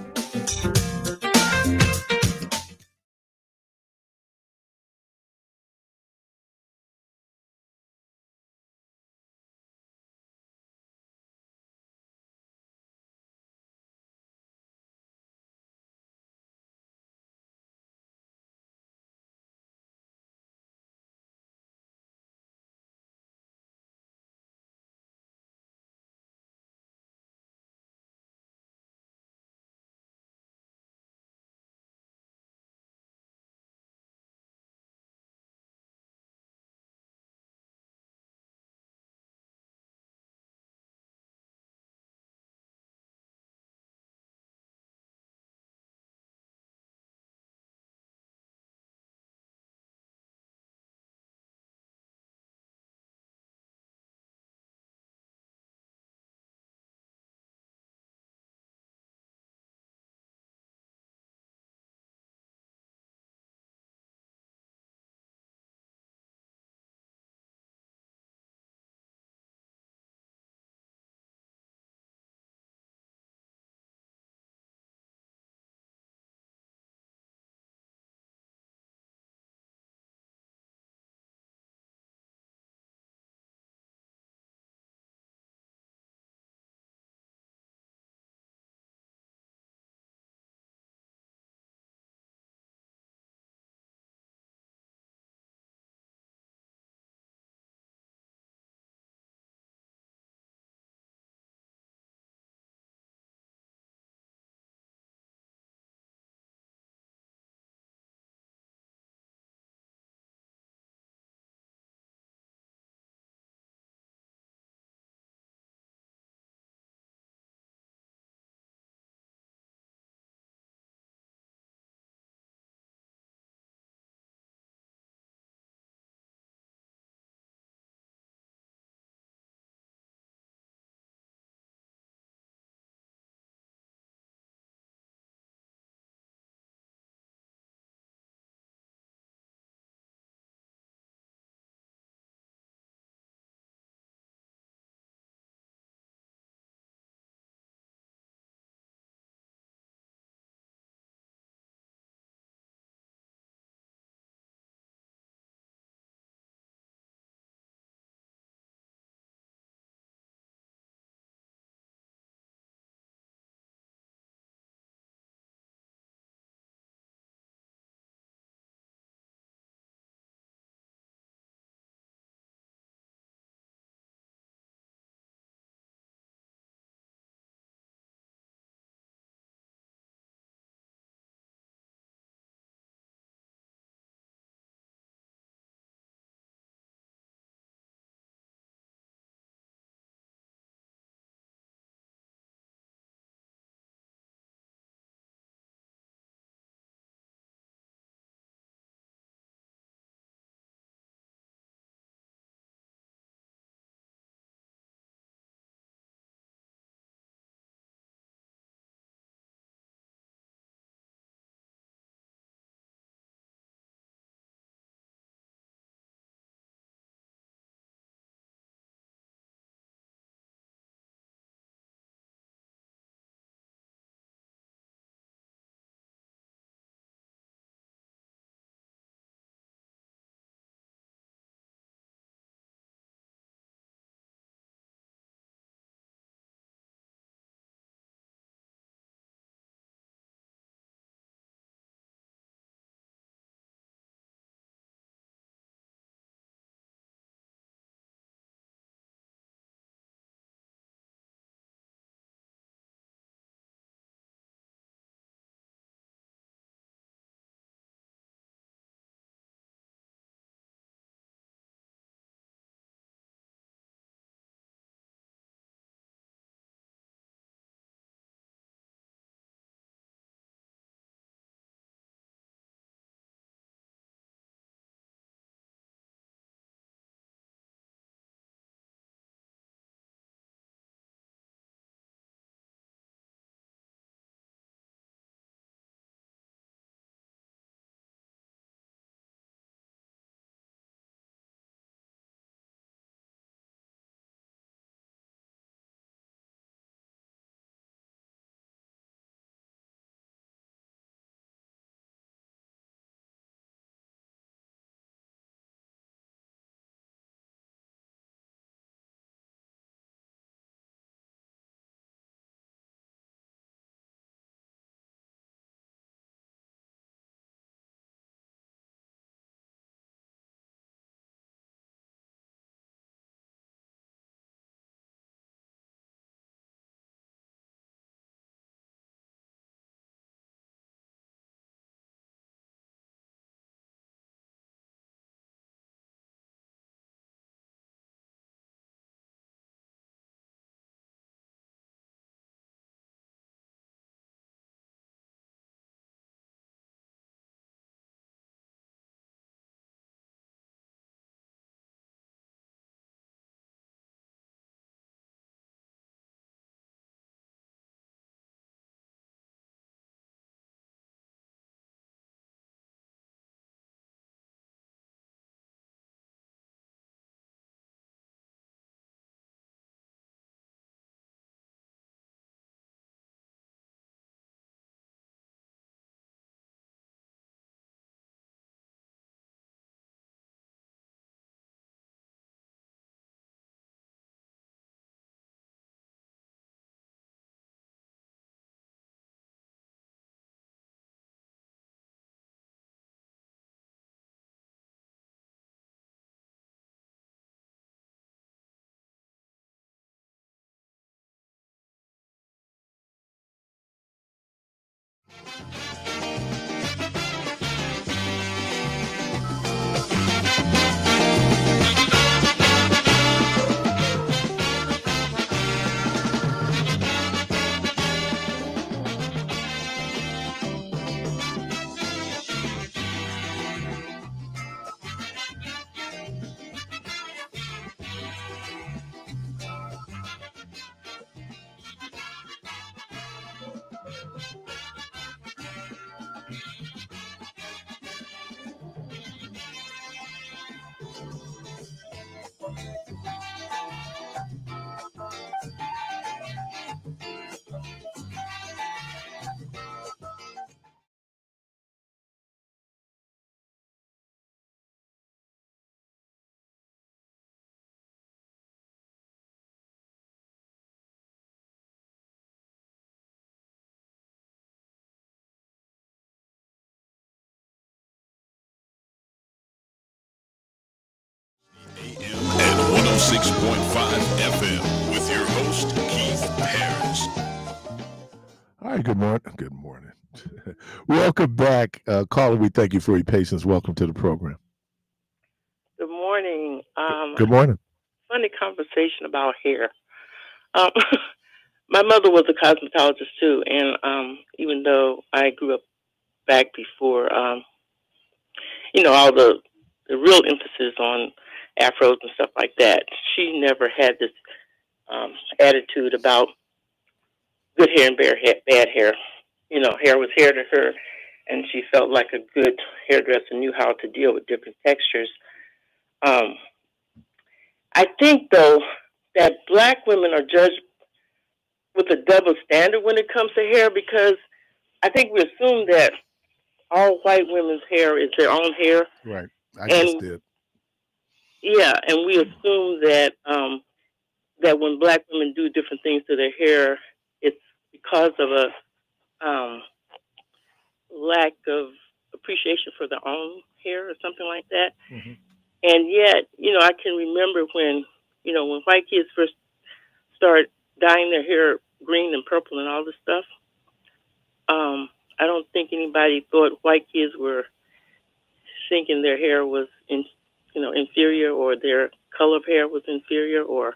At 106.5 FM with your host, Keith Harris. All right, good morning. Good morning. Welcome back. Caller, we thank you for your patience. Welcome to the program. Good morning. Good morning. Funny conversation about hair. My mother was a cosmetologist too, and even though I grew up back before, all the real emphasis on afros and stuff like that, she never had this attitude about good hair and bad hair. Hair was hair to her, and she felt like a good hairdresser knew how to deal with different textures. I think, though, that black women are judged with a double standard when it comes to hair, because I think we assume that all white women's hair is their own hair. Right. I just did. Yeah, and we assume that that when black women do different things to their hair, it's because of a lack of appreciation for their own hair or something like that. Mm-hmm. And yet, I can remember when white kids first start dyeing their hair green and purple and all this stuff. I don't think anybody thought white kids were thinking their hair was inferior, or their color of hair was inferior, or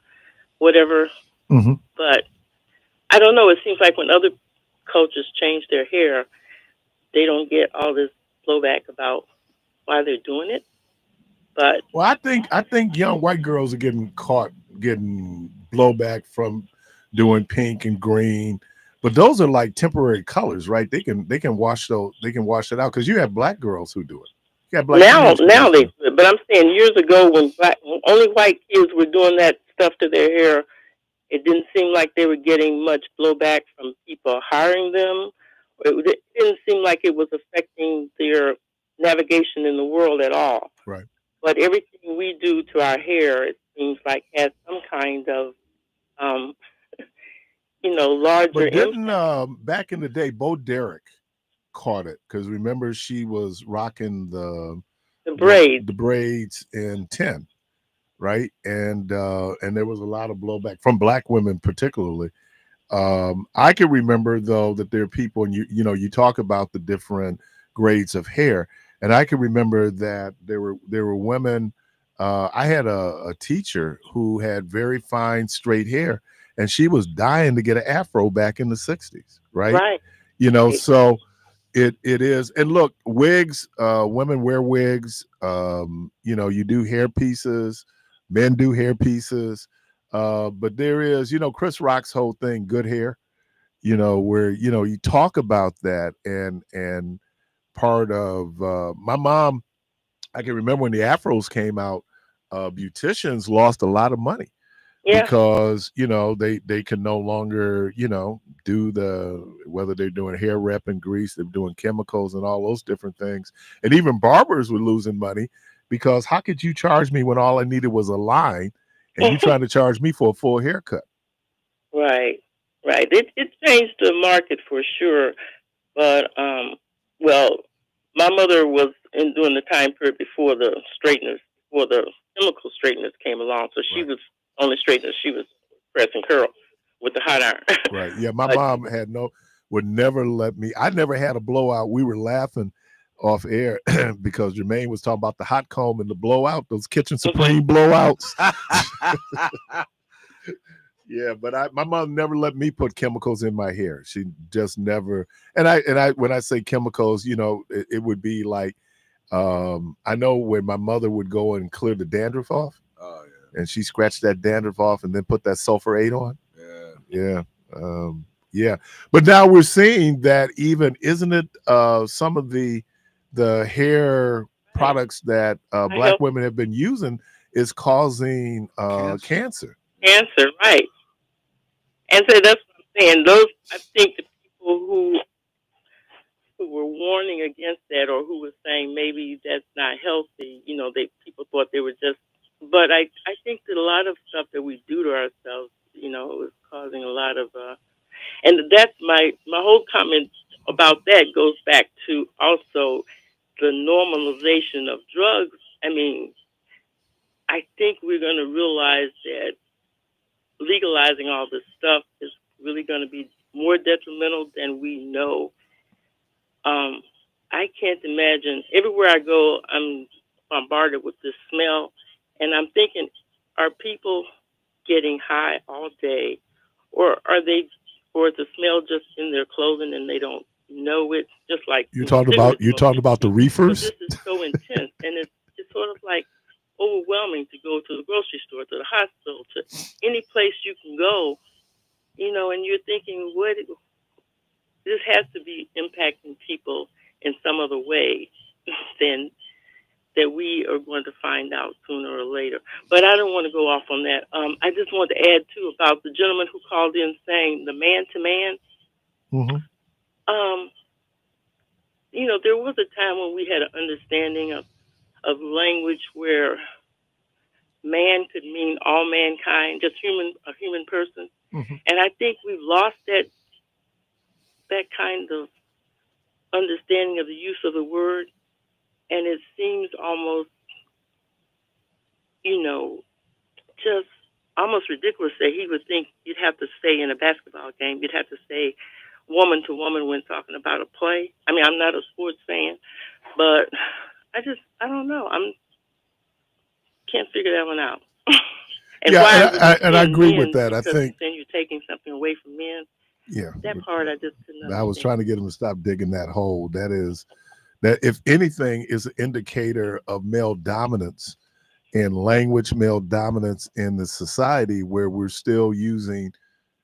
whatever. Mm-hmm. But I don't know. It seems like when other cultures change their hair, they don't get all this blowback about why they're doing it. But I think young white girls are getting blowback from doing pink and green, but those are like temporary colors, right? They can wash those. They can wash it out, because you have black girls who do it. You have black now they do it. But I'm saying years ago when only white kids were doing that stuff to their hair, it didn't seem like they were getting much blowback from people hiring them. It didn't seem like it was affecting their navigation in the world at all. Right. But everything we do to our hair, it seems like, has some kind of, larger. But didn't back in the day, Bo Derek caught it, because remember she was rocking the braids in 10, right? And there was a lot of blowback from black women particularly. I can remember though that there are people, and you talk about the different grades of hair, and I can remember that there were women. I had a teacher who had very fine straight hair, and she was dying to get an afro back in the 60s, right? Right. So it is. And look, wigs, women wear wigs. You do hair pieces, men do hair pieces. But there is, Chris Rock's whole thing, good hair, where, you talk about that, and part of my mom, I can remember when the afros came out, beauticians lost a lot of money. Yeah. Because, they can no longer, do whether they're doing hair rep and grease, they're doing chemicals and all those different things. And even barbers were losing money, because how could you charge me when all I needed was a line, and you trying to charge me for a full haircut? Right. It changed the market for sure. But, my mother was during the time period before the chemical straighteners came along. So she was only straightener. She was press and curl with the hot iron. Right. Yeah. My mom had would never let me. I never had a blowout. We were laughing off air because Jermaine was talking about the hot comb and the blowout, those Kitchen Supreme blowouts. Yeah, but my mom never let me put chemicals in my hair. She just never. And I when I say chemicals, you know, it would be like, I know when my mother would go and clear the dandruff off. Oh yeah. And she scratched that dandruff off and then put that sulfur-8 on. Yeah. Yeah. But now we're seeing that even, isn't it, some of the hair products that Black women have been using is causing cancer. Cancer, right. And so that's what I'm saying. Those, I think the people who were warning against that, or who were saying maybe that's not healthy, you know, people thought they were just, but I think that a lot of stuff that we do to ourselves, you know, is causing a lot of, and that's my whole comment about that goes back to also the normalization of drugs. I mean, I think we're going to realize that legalizing all this stuff is really going to be more detrimental than we know. I can't imagine. Everywhere I go, I'm bombarded with this smell, and I'm thinking, are people getting high all day, or is the smell just in their clothing and they don't know it? Just like you're talking about the reefers. But this is so intense, and it's sort of like overwhelming to go to the grocery store, to the hospital, to any place you can go, you know, and you're thinking, this has to be impacting people in some other way than that we are going to find out sooner or later. But I don't want to go off on that. I just want to add, too, about the gentleman who called in saying the man-to-man. Mm-hmm. You know, there was a time when we had an understanding of language where man could mean all mankind, just a human person. Mm-hmm. And I think we've lost that kind of understanding of the use of the word. And it seems almost, you know, just almost ridiculous that he would think you'd have to say in a basketball game, you'd have to say woman to woman when talking about a play. I mean, I'm not a sports fan, but I don't know. Can't figure that one out. And I agree with that. I think then you're taking something away from men. Yeah, that part I just couldn't understand. I was trying to get him to stop digging that hole. That if anything is an indicator of male dominance in language, male dominance in the society where we're still using.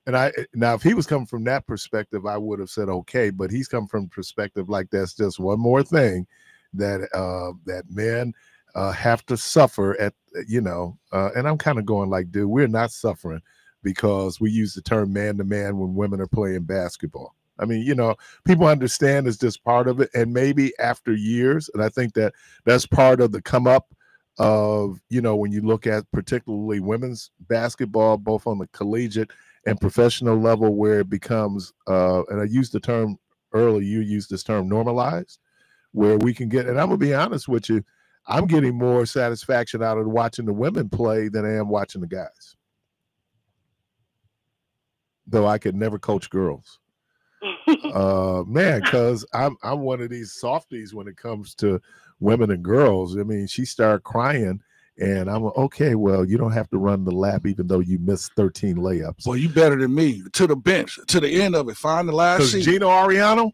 And now if he was coming from that perspective, I would have said okay, but he's come from perspective like that's just one more thing that men have to suffer at, you know, and I'm kind of going like, dude, we're not suffering because we use the term man to man when women are playing basketball. I mean, you know, people understand it's just part of it. And maybe after years, and I think that's part of the come up of, you know, when you look at particularly women's basketball, both on the collegiate and professional level, where it becomes, and I used the term earlier, you used this term normalized, where we can get, and I'm going to be honest with you, I'm getting more satisfaction out of watching the women play than I am watching the guys. Though I could never coach girls. Man, because I'm one of these softies when it comes to women and girls. I mean, she started crying, and I'm okay. Well, you don't have to run the lap, even though you missed 13 layups. Well, you better than me. To the bench, to the end of it. Find the last seat. Gino Ariano,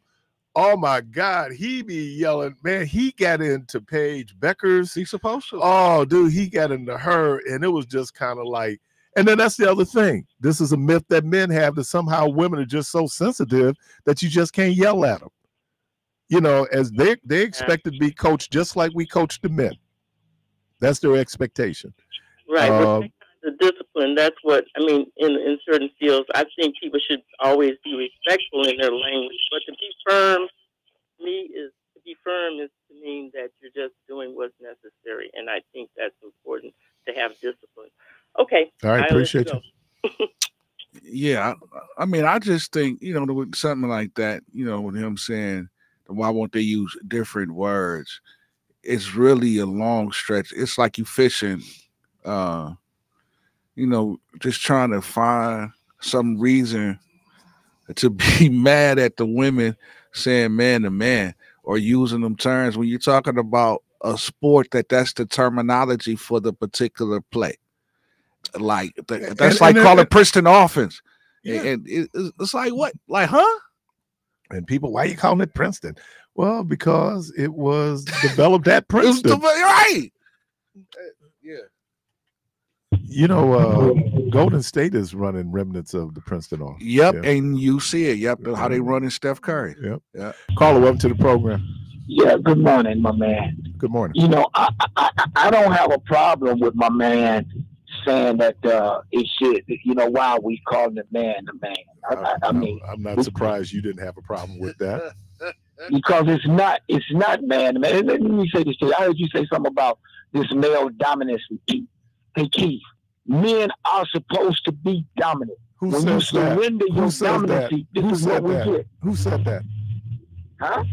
oh my God, he be yelling. Man, he got into Paige Beckers. He's supposed to. Oh, dude, he got into her, and it was just kind of like. And then that's the other thing. This is a myth that men have, that somehow women are just so sensitive that you just can't yell at them. You know, as they expect to be coached just like we coach the men. That's their expectation. Right. The discipline, that's what, I mean, in certain fields, I think people should always be respectful in their language. But to be firm, is to mean that you're just doing what's necessary. And I think that's important, to have discipline. Okay. All right. Appreciate you. Yeah. I mean, I just think, you know, with something like that, you know, with him saying, why won't they use different words? It's really a long stretch. It's like you fishing, you know, just trying to find some reason to be mad at the women saying man to man or using them terms when you're talking about a sport that's the terminology for the particular play. Like that's calling Princeton offense. Yeah. And it's like what? Like, huh? And people, why are you calling it Princeton? Well, because it was developed at Princeton. Right. Yeah. You know, Golden State is running remnants of the Princeton offense. Yep, yeah. And you see it. Yep, how they running Steph Curry. Yep. Yeah. Caller, welcome to the program. Yeah, good morning, my man. Good morning. You know, I don't have a problem with my man saying that it should, you know, why we calling the man the man. I mean, I'm not surprised you didn't have a problem with that. Because it's not man to man. Let me say this to you. I heard you say something about this male dominance. Hey, Keith, men are supposed to be dominant. Who says that? Who said that? Who said that? Who said that? Huh?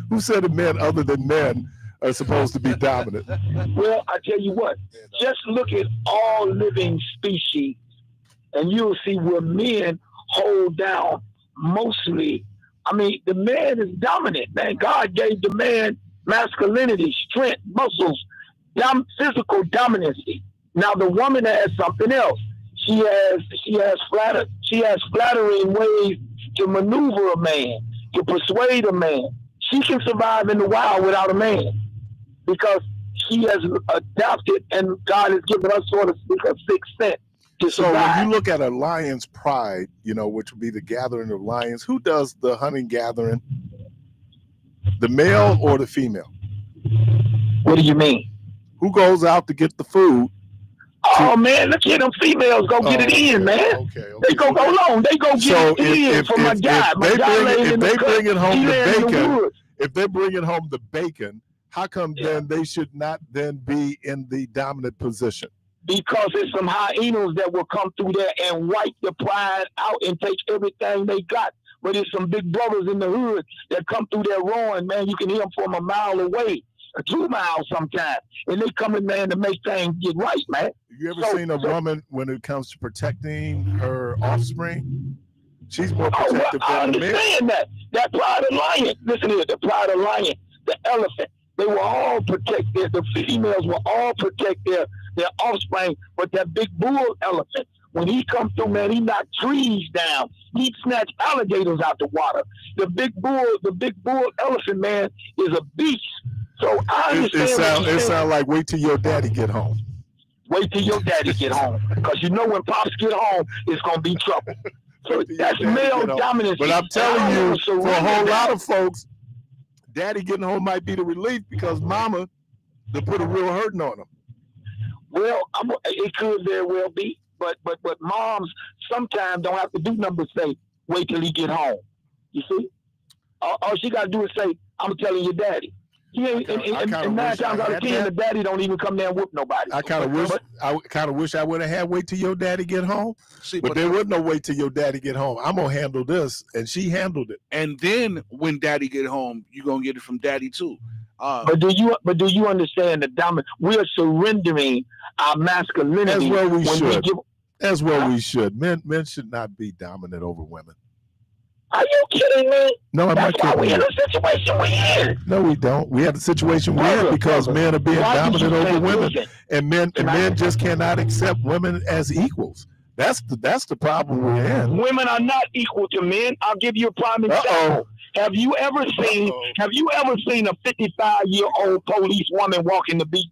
Who said that men other than men are supposed to be dominant? Well, I tell you what, just look at all living species, and you'll see where men hold down mostly. I mean, the man is dominant, man. God gave the man masculinity, strength, muscles, physical dominancy. Now the woman has something else. She has flattering ways to maneuver a man, to persuade a man. She can survive in the wild without a man because she has adopted, and God has given us, sort of a sixth sense to survive. So when you look at a lion's pride, you know, which would be the gathering of lions, who does the hunting gathering? The male or the female? What do you mean? Who goes out to get the food? Oh man, look at them females go get it in, man. Okay. They go long. They go get it in for my guy. If they bring it home the bacon, if they're bringing home the bacon, how come then they should not then be in the dominant position? Because there's some hyenas that will come through there and wipe the pride out and take everything they got. But there's some big brothers in the hood that come through there roaring, man. You can hear them from a mile away, or 2 miles sometimes. And they coming, man, to make things get right, man. You ever seen a woman when it comes to protecting her offspring? She's more protective than a man. I understand that. That pride of lion, listen here, the pride of lion, the elephant, they will all protect the females will all protect their offspring, but that big bull elephant, when he comes through, man, he knock trees down. He snatch alligators out the water. The big bull elephant, man, is a beast. So I understand. It sounds like wait till your daddy get home. Wait till your daddy get home, because you know when pops get home, it's gonna be trouble. So that's male dominance. But I'm telling you, for a whole lot of folks, daddy getting home might be the relief because mama, they put a real hurting on them. Well, it could very well be, but moms sometimes don't have to do nothing but say, wait till he get home. You see? All she got to do is say, I'm telling your daddy. And 9 times out of 10, the daddy don't even come there and whoop nobody. I kind of wish I would have had wait till your daddy get home. But there was no wait till your daddy get home. I'm gonna handle this, and she handled it. And then when daddy get home, you're gonna get it from daddy too. But do you understand the dominant? We're surrendering our masculinity. As well we should. As well we should. Men should not be dominant over women. Are you kidding me? No, I'm not kidding. That's why we're in the situation we're in. No, we don't. We have the situation we're in because men are being dominant over women, and men just cannot accept women as equals. That's the problem we're in. Women are not equal to men. I'll give you a prime example. Have you ever seen a 55-year-old police woman walking the beat?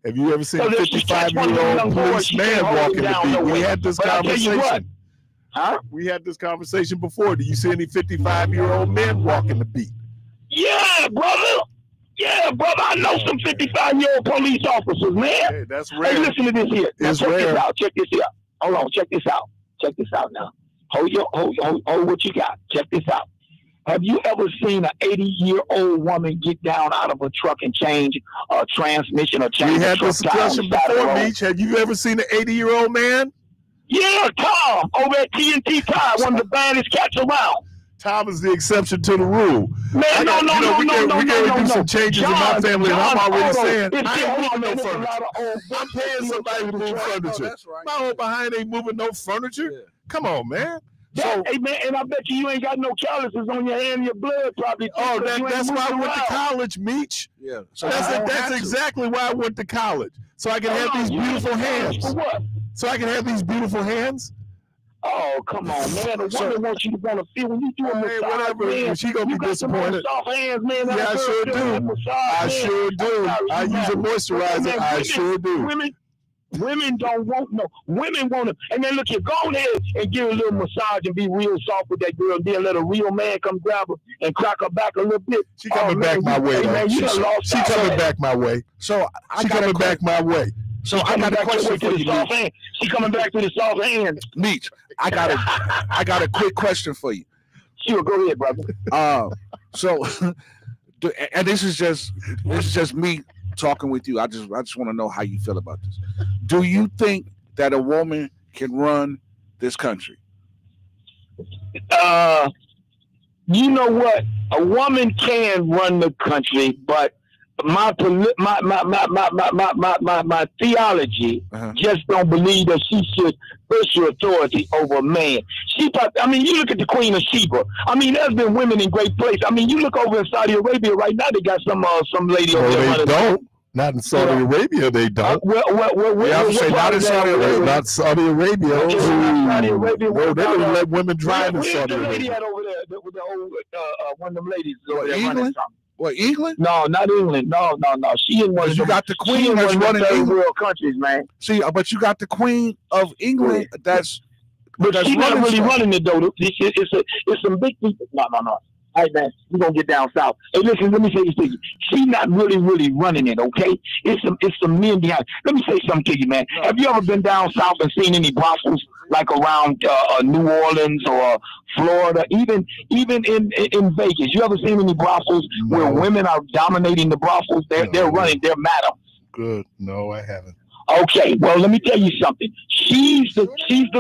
Have you ever seen a 55-year-old policeman walking the beat? We had this conversation. Huh? We had this conversation before. Do you see any 55-year-old men walking the beat? Yeah, brother. Yeah, brother. I know some 55-year-old police officers, man. Hey, that's rare. Hey, listen to this here. Now, check this out. Check this out. Hold on. Check this out. Check this out now. Hold what you got. Check this out. Have you ever seen an 80-year-old woman get down out of a truck and change a transmission or change a truck? We had this discussion before, Beach. Have you ever seen an 80-year-old man? Yeah, Tom, over at TNT Tire, one of the baddest cats around. Tom is the exception to the rule. Man, no. We can do some changes in my family, and I'm already saying, I ain't moving no furniture. I'm paying somebody to move furniture. My old behind ain't moving no furniture. Come on, man. Hey man, and I bet you ain't got no calluses on your hand, your blood probably. Oh, that's why I went to college, Meech. Yeah, so that's exactly why I went to college, so I can have these beautiful hands. For what? So I can have these beautiful hands. Oh, come on, man. The woman wants you to want to feel when you do a massage, whatever. man. She gonna be disappointed. Soft hands, man. Yeah, I sure do. I sure do. I use a moisturizer. I sure do. Women don't want no. Women want to, and then look here, go ahead and give a little massage and be real soft with that girl. Then let a real man come grab her and crack her back a little bit. She coming back my way. She coming back my way. So she coming back my way. So I got a question for you. She coming back to the soft hand. Meech, I got a quick question for you. Sure, go ahead, brother. So, and this is just me talking with you. I just want to know how you feel about this. Do you think that a woman can run this country? You know what? A woman can run the country, but my theology just don't believe that she should push her authority over a man. You look at the Queen of Sheba. I mean, there's been women in great places. I mean, you look over in Saudi Arabia right now, they got some lady over there. They don't. Not in Saudi Arabia, they don't. Not in Saudi Arabia. Not Saudi Arabia. Saudi Arabia. They don't let women drive in Saudi Arabia. Lady had over there with the old one of them ladies over there England? What, England? No, not England. No. She in one. You got the Queen that's running England. World countries, man. See, but you got the Queen of England. That's she's not really running it though. It's some big people. No. All right, man, we're gonna get down south. Hey, listen, let me say this to you. She's not really running it, okay? It's some men behind. Let me say something to you, man. Have you ever been down south and seen any brothels like around New Orleans or Florida, even in Vegas? You ever seen any brothels where women are dominating the brothels? They're running. They're madam. Good. No, I haven't. Okay, well, let me tell you something. She's the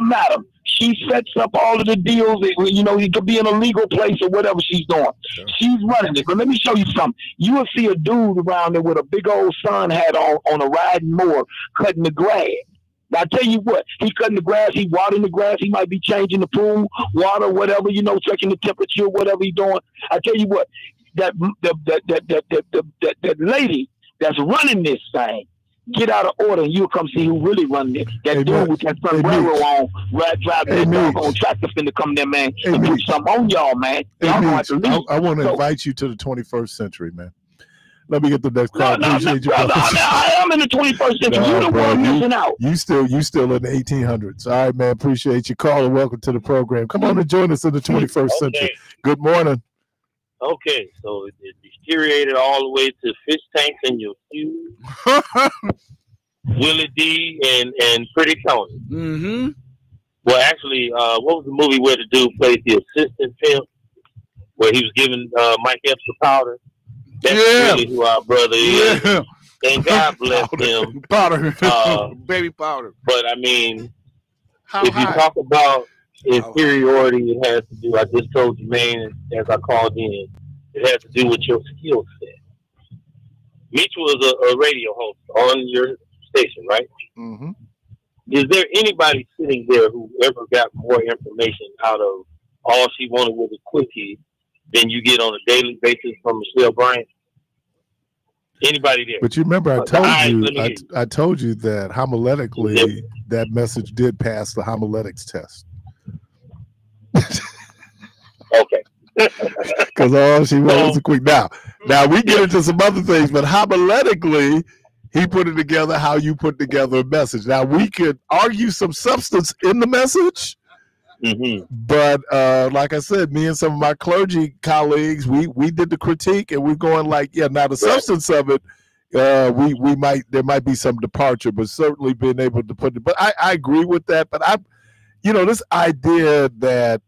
madam. She sets up all of the deals. You know, it could be in a legal place or whatever she's doing. Sure. She's running it. But let me show you something. You will see a dude around there with a big old sun hat on a riding mower cutting the grass. Now, I tell you what, he cutting the grass, he watering the grass, he might be changing the pool, water, whatever, you know, checking the temperature, whatever he's doing. I tell you what, that lady that's running this thing, get out of order and you'll come see who really running it. That dude with that sombrero on, driving that on tractor finna come there, man, and put something on y'all, man. Y'all gonna have to leave. I want to invite you to the 21st century, man. Let me get the next call. Appreciate you. I am in the 21st century. You're the one missing out. You still in the 1800s. All right, man. Appreciate you calling. Welcome to the program. Come on and join us in the 21st century. Good morning. Okay, so it deteriorated all the way to fish tanks in your shoes. Willie D and Pretty Tony. Mm-hmm. Well, actually, what was the movie where the dude played the assistant pimp, where he was giving Mike Epps the powder? That's really who our brother is. Yeah. And God bless him. Powder. Baby powder. But, I mean, if you talk about inferiority, it has to do, I just told you, man, as I called in, it has to do with your skill set. Mitch was a radio host on your station, right? Mm-hmm. Is there anybody sitting there who ever got more information out of all she wanted was a quickie than you get on a daily basis from Michelle Bryant? Anybody there? But you remember, I told you that homiletically, that message did pass the homiletics test. Okay. Because all she wanted was a quick. Now we get into some other things, but homiletically, he put it together how you put together a message. Now we could argue some substance in the message. Mm-hmm. But like I said, me and some of my clergy colleagues, we did the critique, and we're going like, yeah. Now the substance of it, there might be some departure, but certainly being able to put it. But I agree with that. But this idea that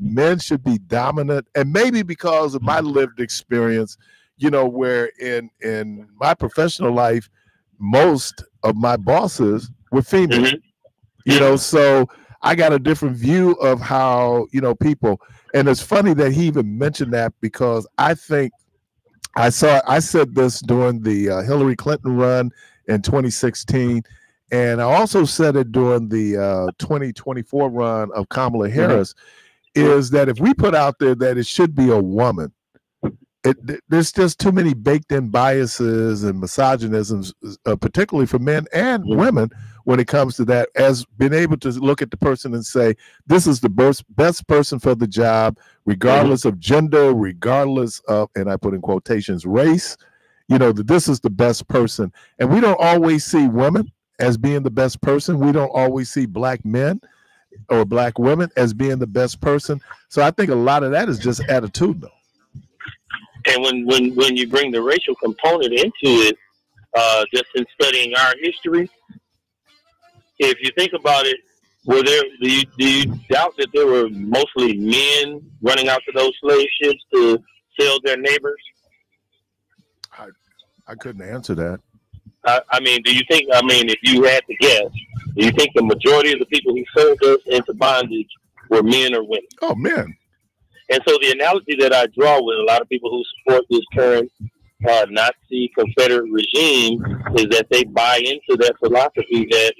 men should be dominant, and maybe because of my lived experience, where in my professional life, most of my bosses were female. Mm-hmm. So I got a different view of how, people, and it's funny that he even mentioned that, because I think I said this during the Hillary Clinton run in 2016, and I also said it during the 2024 run of Kamala Harris. is that if we put out there that it should be a woman, there's just too many baked in biases and misogynisms, particularly for men and women, when it comes to that, as being able to look at the person and say, this is the best person for the job, regardless of gender, regardless of, and I put in quotations, race, that this is the best person. And we don't always see women as being the best person. We don't always see black men or black women as being the best person. So I think a lot of that is just attitudinal. And when you bring the racial component into it, just in studying our history, if you think about it, do you doubt that there were mostly men running out to those slave ships to sell their neighbors? I couldn't answer that. I mean, do you think? I mean, if you had to guess, do you think the majority of the people who sold us into bondage were men or women? Oh, men. And so the analogy that I draw with a lot of people who support this current Nazi Confederate regime is that they buy into that philosophy that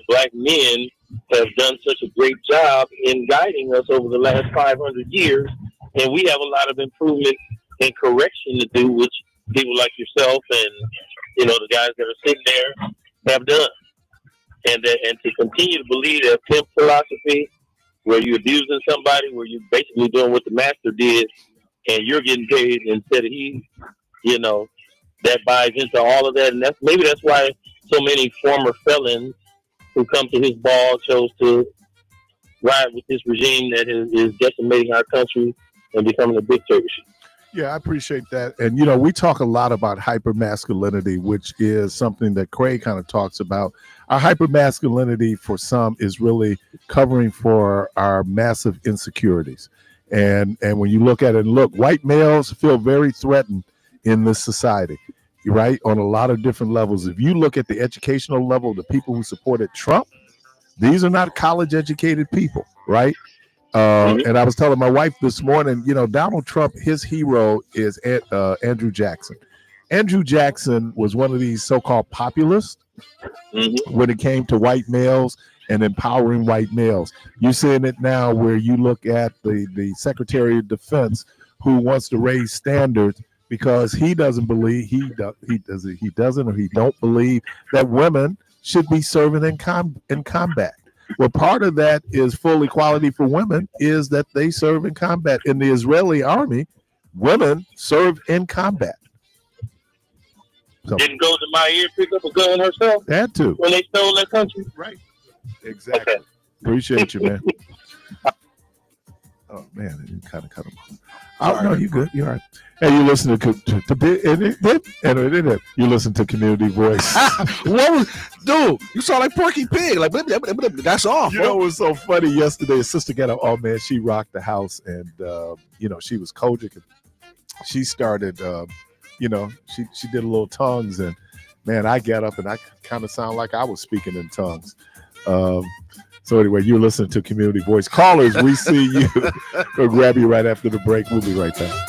black men have done such a great job in guiding us over the last 500 years. And we have a lot of improvement and correction to do, which people like yourself and, the guys that are sitting there have done. And to continue to believe that pimp philosophy, where you're abusing somebody, where you're basically doing what the master did, and you're getting paid instead of he, that buys into all of that. And maybe that's why so many former felons who come to his ball chose to ride with this regime that is decimating our country and becoming a dictatorship. Yeah, I appreciate that. And, we talk a lot about hypermasculinity, which is something that Craig kind of talks about. Our hypermasculinity for some is really covering for our massive insecurities. And when you look at it, white males feel very threatened in this society, right? On a lot of different levels. If you look at the educational level, the people who supported Trump, these are not college educated people, right? And I was telling my wife this morning, Donald Trump, his hero is Andrew Jackson. Andrew Jackson was one of these so-called populists when it came to white males and empowering white males. You're seeing it now where you look at the Secretary of Defense who wants to raise standards because he doesn't believe he don't believe that women should be serving in combat. Well, part of that is full equality for women is that they serve in combat. In the Israeli army, women serve in combat. So, didn't go to my ear pick up a gun herself? Had to. When they stole that country? Right. Exactly. Okay. Appreciate you, man. Oh, man, you kind of cut him off. Oh, no, you good. You're all right. Hey, you listen to you listen to Community Voice. Dude, you sound like Porky Pig. Like, that's all. You know, it was so funny yesterday. His sister got oh man, she rocked the house, and she was Kojic. She started, she did a little tongues, and man, I got up and I kind of sound like I was speaking in tongues. So anyway, you're listening to Community Voice. Callers, we see you. We'll grab you right after the break. We'll be right back.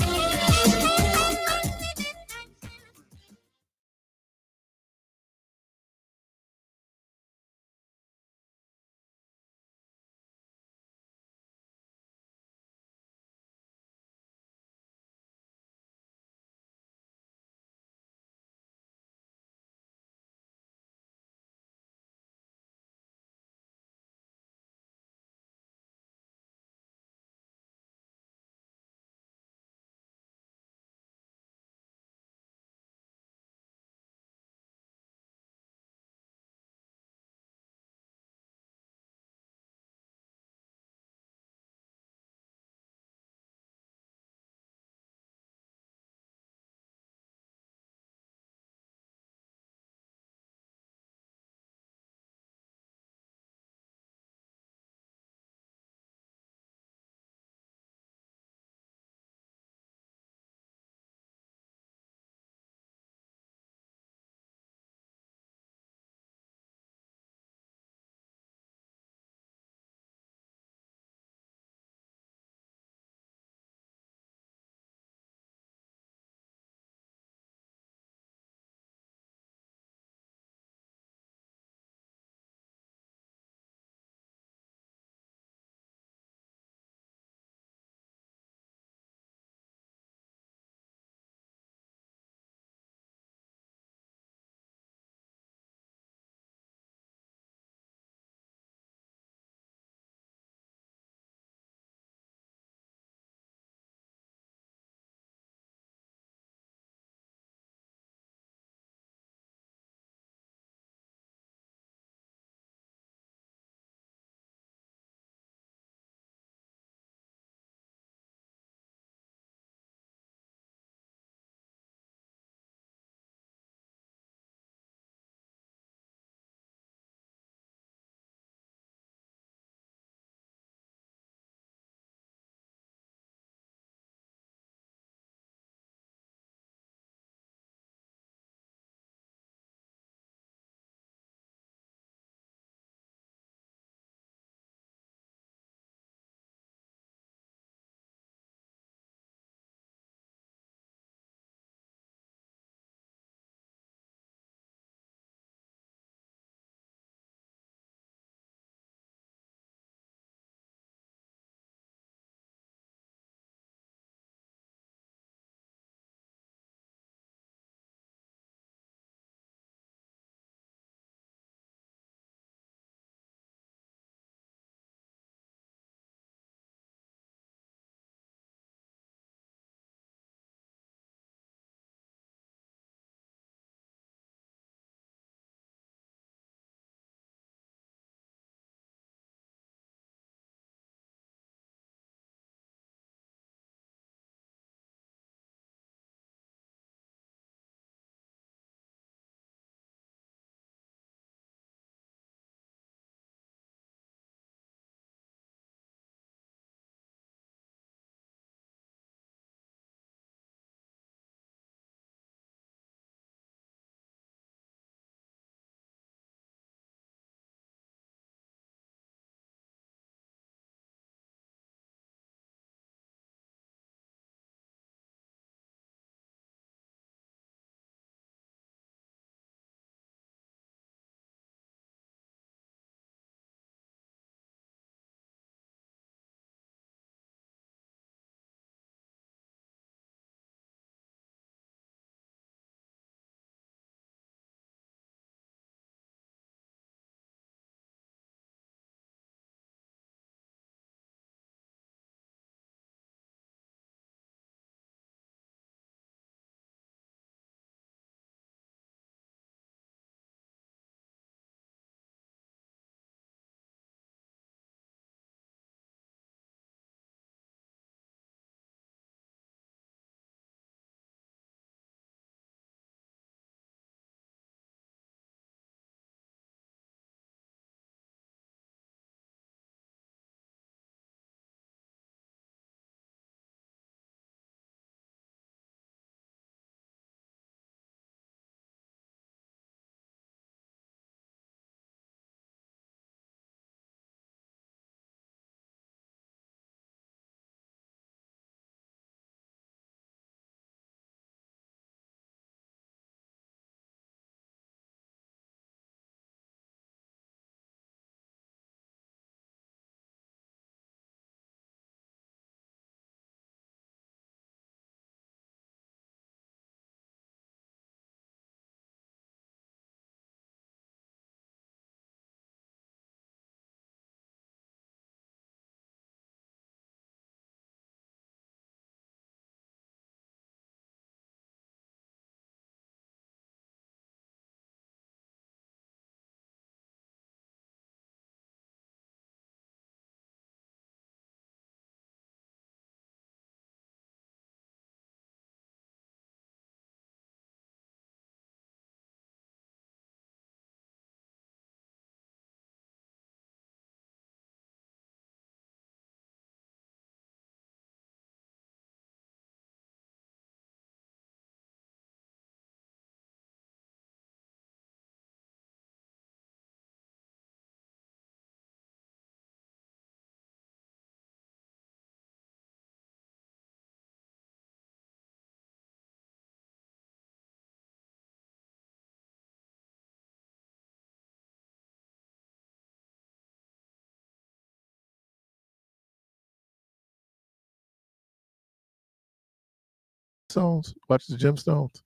Gemstones? Watch the Gemstones?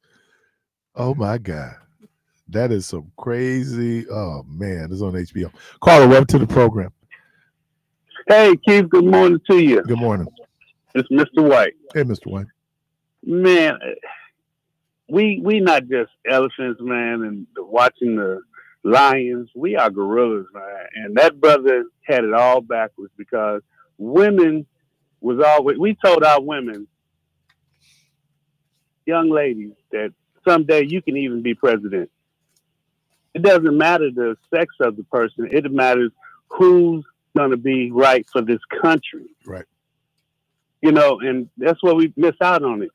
Oh my God. That is some crazy. Oh man, it's on HBO. Carla, welcome to the program. Hey Keith, good morning to you. Good morning. It's Mr. White. Hey, Mr. White. Man, we not just elephants, man, and watching the lions. We are gorillas, man. And that brother had it all backwards because women was always. We told our women, young ladies, that someday you can even be president. It doesn't matter the sex of the person. It matters who's going to be right for this country. Right. You know, and that's what we miss out on it.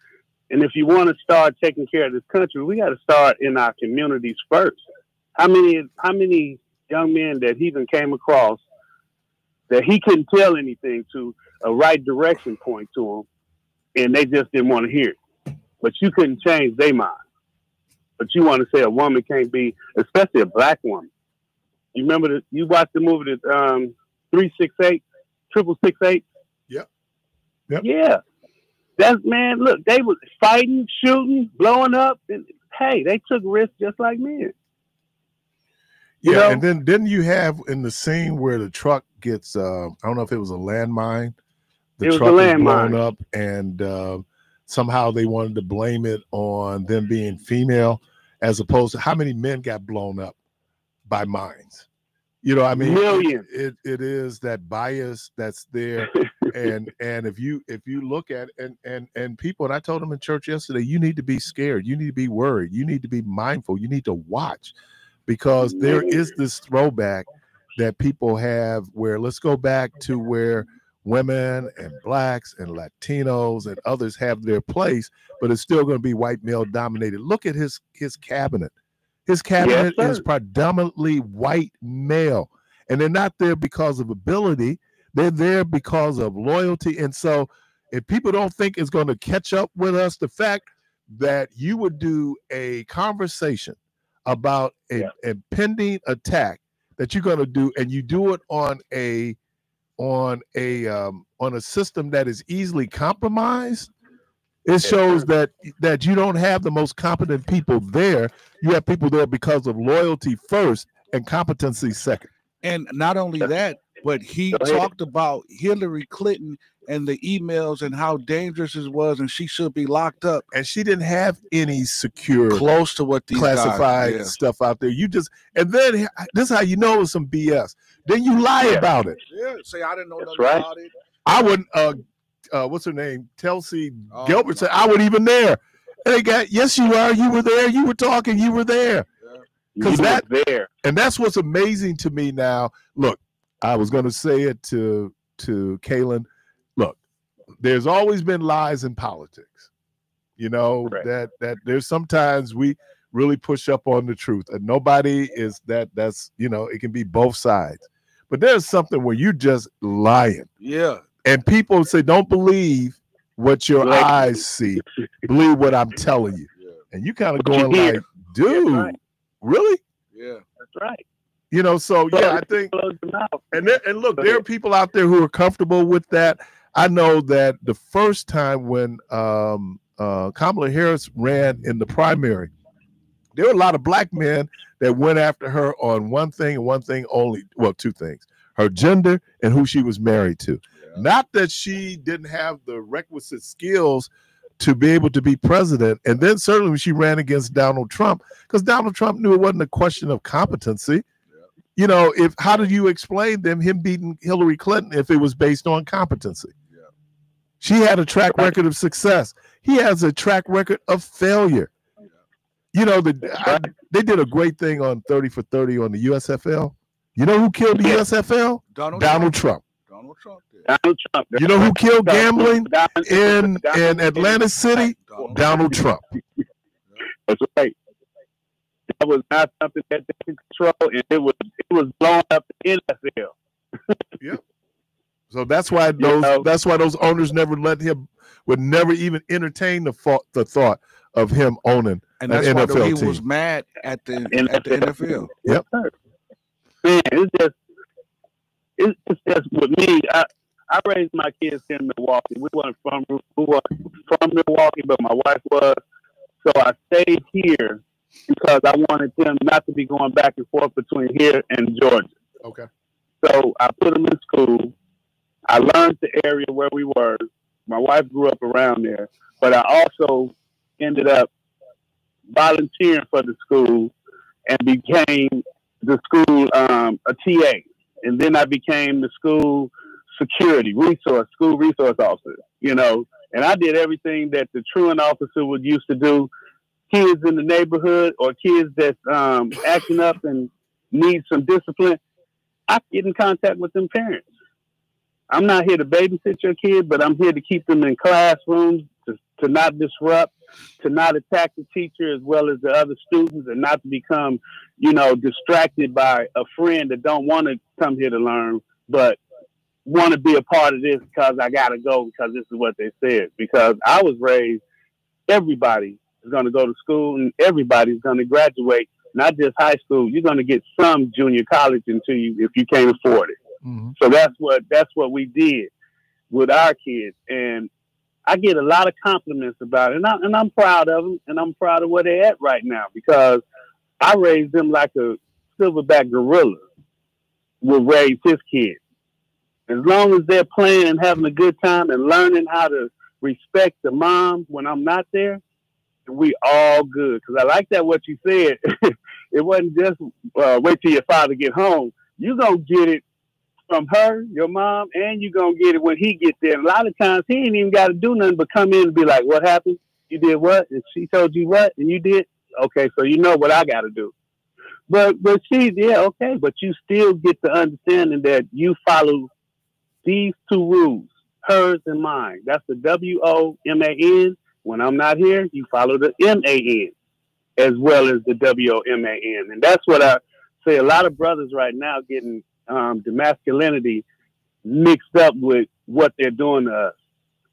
And if you want to start taking care of this country, we got to start in our communities first. How many young men that he even came across that he couldn't tell anything to, a right direction point to them, and they just didn't want to hear it. But you couldn't change their mind. But you want to say a woman can't be, especially a black woman. You remember you watched the movie 368, 666? Yep. Yeah. That's, man, look, they was fighting, shooting, blowing up, and hey, they took risks just like men. You know? And then didn't you have in the scene where the truck gets I don't know if it was a landmine. The truck was blown up, and somehow they wanted to blame it on them being female, as opposed to how many men got blown up by mines. You know, I mean, millions. It is that bias that's there, and if you look at it, and people, and I told them in church yesterday, you need to be scared, you need to be worried, you need to be mindful, you need to watch, because there is this throwback that people have where, let's go back to where women and blacks and Latinos and others have their place, but it's still going to be white male dominated. Look at his cabinet. His cabinet is predominantly white male, and they're not there because of ability. They're there because of loyalty. And so if people don't think it's going to catch up with us, the fact that you would do a conversation about a pending attack that you're going to do, and you do it on a system that is easily compromised, it shows that you don't have the most competent people there. You have people there because of loyalty first and competency second. And not only that, but he talked about Hillary Clinton and the emails and how dangerous it was, and she should be locked up. And she didn't have any secure, close to what these classified stuff out there. You just, and then this is how you know it's some BS. Then you lie about it. Yeah, say I didn't know nothing about it. I wouldn't. What's her name? Tulsi Gilbert said I wasn't even there. And they got, yes, you are. You were there. You were talking. You were there. Because and that's what's amazing to me now. Look, I was going to say it to Kaylin. Look, there's always been lies in politics. You know, that there's sometimes we really push up on the truth, and nobody is that's, you know, it can be both sides. But there's something where you just lying. Yeah. And people say, don't believe what your eyes see. Believe what I'm telling you. Yeah. And you kind of going like, dude, really? Yeah, that's right. You know, so yeah, I think, and look, there are people out there who are comfortable with that. I know that the first time when Kamala Harris ran in the primary, there were a lot of black men that went after her on one thing and one thing only. Well, two things: her gender and who she was married to. Yeah. Not that she didn't have the requisite skills to be able to be president. And then certainly when she ran against Donald Trump, because Donald Trump knew it wasn't a question of competency. You know, how did you explain him beating Hillary Clinton if it was based on competency? Yeah. She had a track record of success. He has a track record of failure. Yeah. You know, they did a great thing on 30 for 30 on the USFL. You know who killed the USFL? Donald Trump. Donald Trump. You know who killed gambling in Atlantic City? Donald Trump. That's right. That was not something that they could control, and it was blowing up the NFL. Yeah. So that's why those owners would never even entertain the thought of him owning an NFL team. And that's why he was mad at the NFL. Yep. Man, it's just with me. I raised my kids here in Milwaukee. We weren't from Milwaukee, but my wife was. So I stayed here because I wanted them not to be going back and forth between here and Georgia. Okay. So I put them in school. I learned the area where we were. My wife grew up around there, but I also ended up volunteering for the school and became the school a TA. And then I became the school school resource officer, you know. And I did everything that the truant officer would used to do. Kids in the neighborhood or kids that's acting up and need some discipline, I get in contact with them parents. I'm not here to babysit your kid, but I'm here to keep them in classrooms, to not disrupt, to not attack the teacher as well as the other students, and not to become, you know, distracted by a friend that don't want to come here to learn, but want to be a part of this because I got to go because this is what they said. Because I was raised, everybody is going to go to school and everybody's going to graduate, not just high school. You're going to get some junior college until if you can't afford it. Mm-hmm. So that's what we did with our kids. And I get a lot of compliments about it. And I'm proud of them. And I'm proud of where they're at right now because I raised them like a silverback gorilla will raise his kids. As long as they're playing and having a good time and learning how to respect the mom when I'm not there, we all good. Because I like that what you said. It wasn't just wait till your father get home. You're going to get it from her, your mom, and you're going to get it when he gets there. And a lot of times he ain't even got to do nothing but come in and be like, what happened? You did what? And she told you what? And you did? Okay, so you know what I got to do. But okay. But you still get the understanding that you follow these two rules, hers and mine. That's the WOMAN. When I'm not here, you follow the MAN as well as the WOMAN. And that's what I say. A lot of brothers right now getting the masculinity mixed up with what they're doing to us.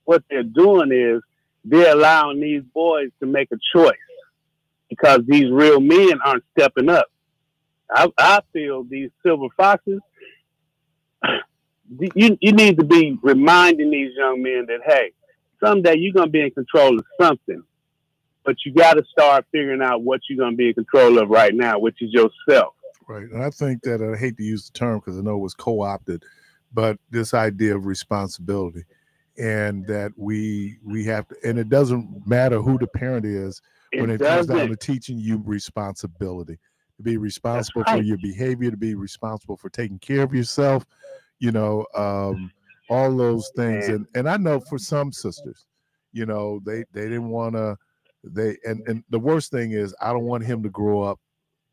What they're doing is they're allowing these boys to make a choice because these real men aren't stepping up. I feel these silver foxes, you need to be reminding these young men that, hey, someday you're going to be in control of something, but you got to start figuring out what you're going to be in control of right now, which is yourself. Right. And I think that I hate to use the term because I know it was co-opted, but this idea of responsibility and that we have to, and it doesn't matter who the parent is when it comes down to teaching you responsibility, to be responsible for your behavior, to be responsible for taking care of yourself, you know, all those things. And I know for some sisters, you know, they didn't want to, and the worst thing is I don't want him to grow up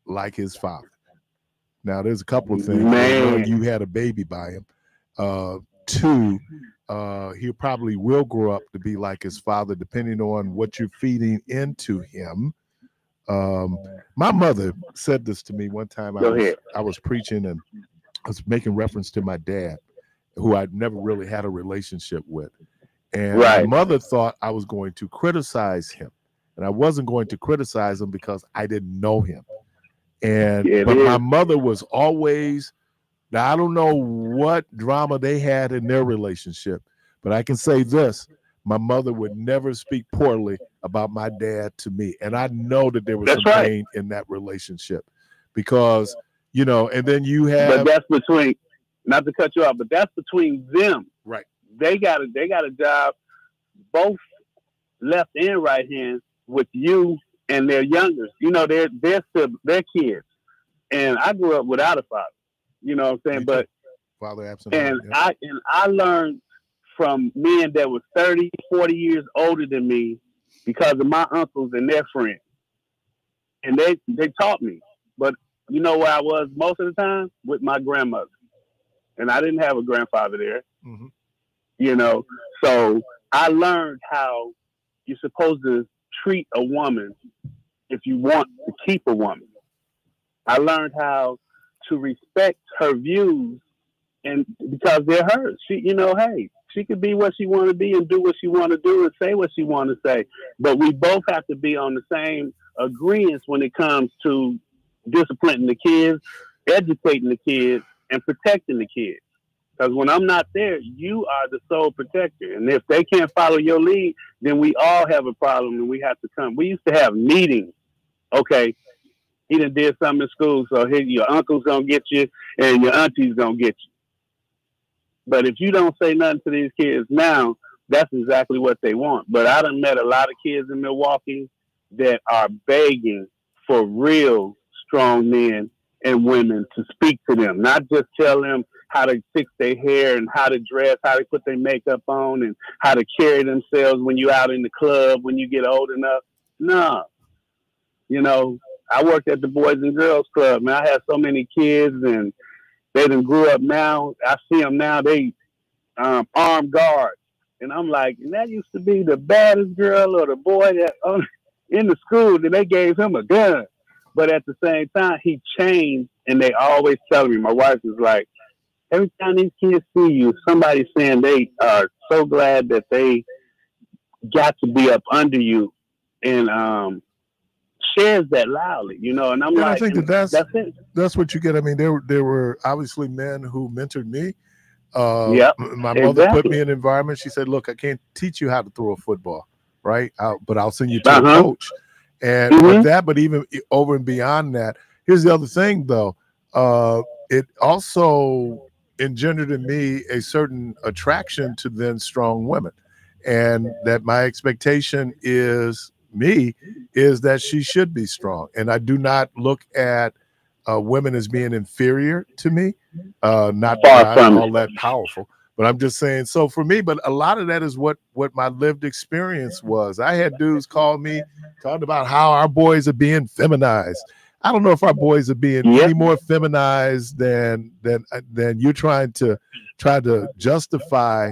like his father. Now, there's a couple of things. One, you had a baby by him. Two, he probably will grow up to be like his father, depending on what you're feeding into him. My mother said this to me one time. I was preaching and I was making reference to my dad, who I'd never really had a relationship with. And my mother thought I was going to criticize him. And I wasn't going to criticize him because I didn't know him. But my mother was always, now I don't know what drama they had in their relationship, but I can say this: my mother would never speak poorly about my dad to me. And I know that there was some pain in that relationship because, you know, and then you have. But that's between, not to cut you off, but that's between them. Right. They got a job, both left and right hands, with you and their youngers. You know, they're kids. And I grew up without a father. You know what I'm saying? But father absent. And I learned from men that were 30, 40 years older than me because of my uncles and their friends. And they taught me. But you know where I was most of the time? With my grandmother. And I didn't have a grandfather there. Mm-hmm. You know, so I learned how you're supposed to treat a woman if you want to keep a woman. I learned how to respect her views, and because they're hers. She, you know, hey, she could be what she want to be and do what she want to do and say what she want to say. But we both have to be on the same agreements when it comes to disciplining the kids, educating the kids, and protecting the kids. Because when I'm not there, you are the sole protector. And if they can't follow your lead, then we all have a problem and we have to come. We used to have meetings. Okay, he done did something in school, so your uncle's going to get you and your auntie's going to get you. But if you don't say nothing to these kids now, that's exactly what they want. But I done met a lot of kids in Milwaukee that are begging for real strong men and women to speak to them, not just tell them how to fix their hair and how to dress, how to put their makeup on and how to carry themselves when you're out in the club, when you get old enough. No. You know, I worked at the Boys and Girls Club, man. I had so many kids and they done grew up now. I see them now, they armed guards. And I'm like, and that used to be the baddest girl or the boy that in the school, then they gave him a gun. But at the same time, he changed, and they always tell me, my wife is like, every time these kids see you, somebody's saying they are so glad that they got to be up under you, and shares that loudly, you know. And I'm like, I think that's it. That's what you get. I mean, there were obviously men who mentored me. My mother exactly. put me in an environment. She said, "Look, I can't teach you how to throw a football, right? But I'll send you to a coach." And but even over and beyond that, here's the other thing, though. It also engendered in me a certain attraction to then strong women, and that my expectation is that she should be strong. And I do not look at women as being inferior to me, not that I'm all that powerful. But I'm just saying, so for me, but a lot of that is what my lived experience was. I had dudes call me, talking about how our boys are being feminized. I don't know if our boys are being any more feminized than you're trying to justify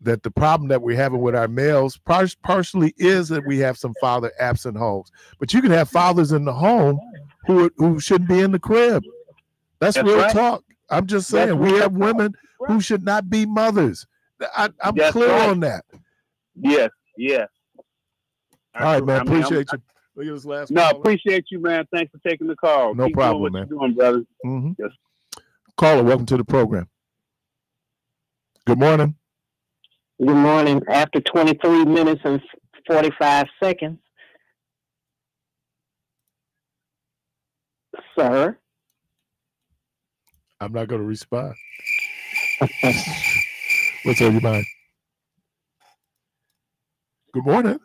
that the problem that we're having with our males partially is that we have some father absent homes. But you can have fathers in the home who shouldn't be in the crib. That's real talk. I'm just saying we have women who should not be mothers. I'm clear on that. Yes. All right, man. Appreciate you. Look at this last No, caller. appreciate you, man. Thanks for taking the call. No Keep problem, doing what man. you're doing, brother. Yes. Caller, welcome to the program. Good morning. Good morning. After 23 minutes and 45 seconds, sir. I'm not going to respond. What's on your mind? Good morning.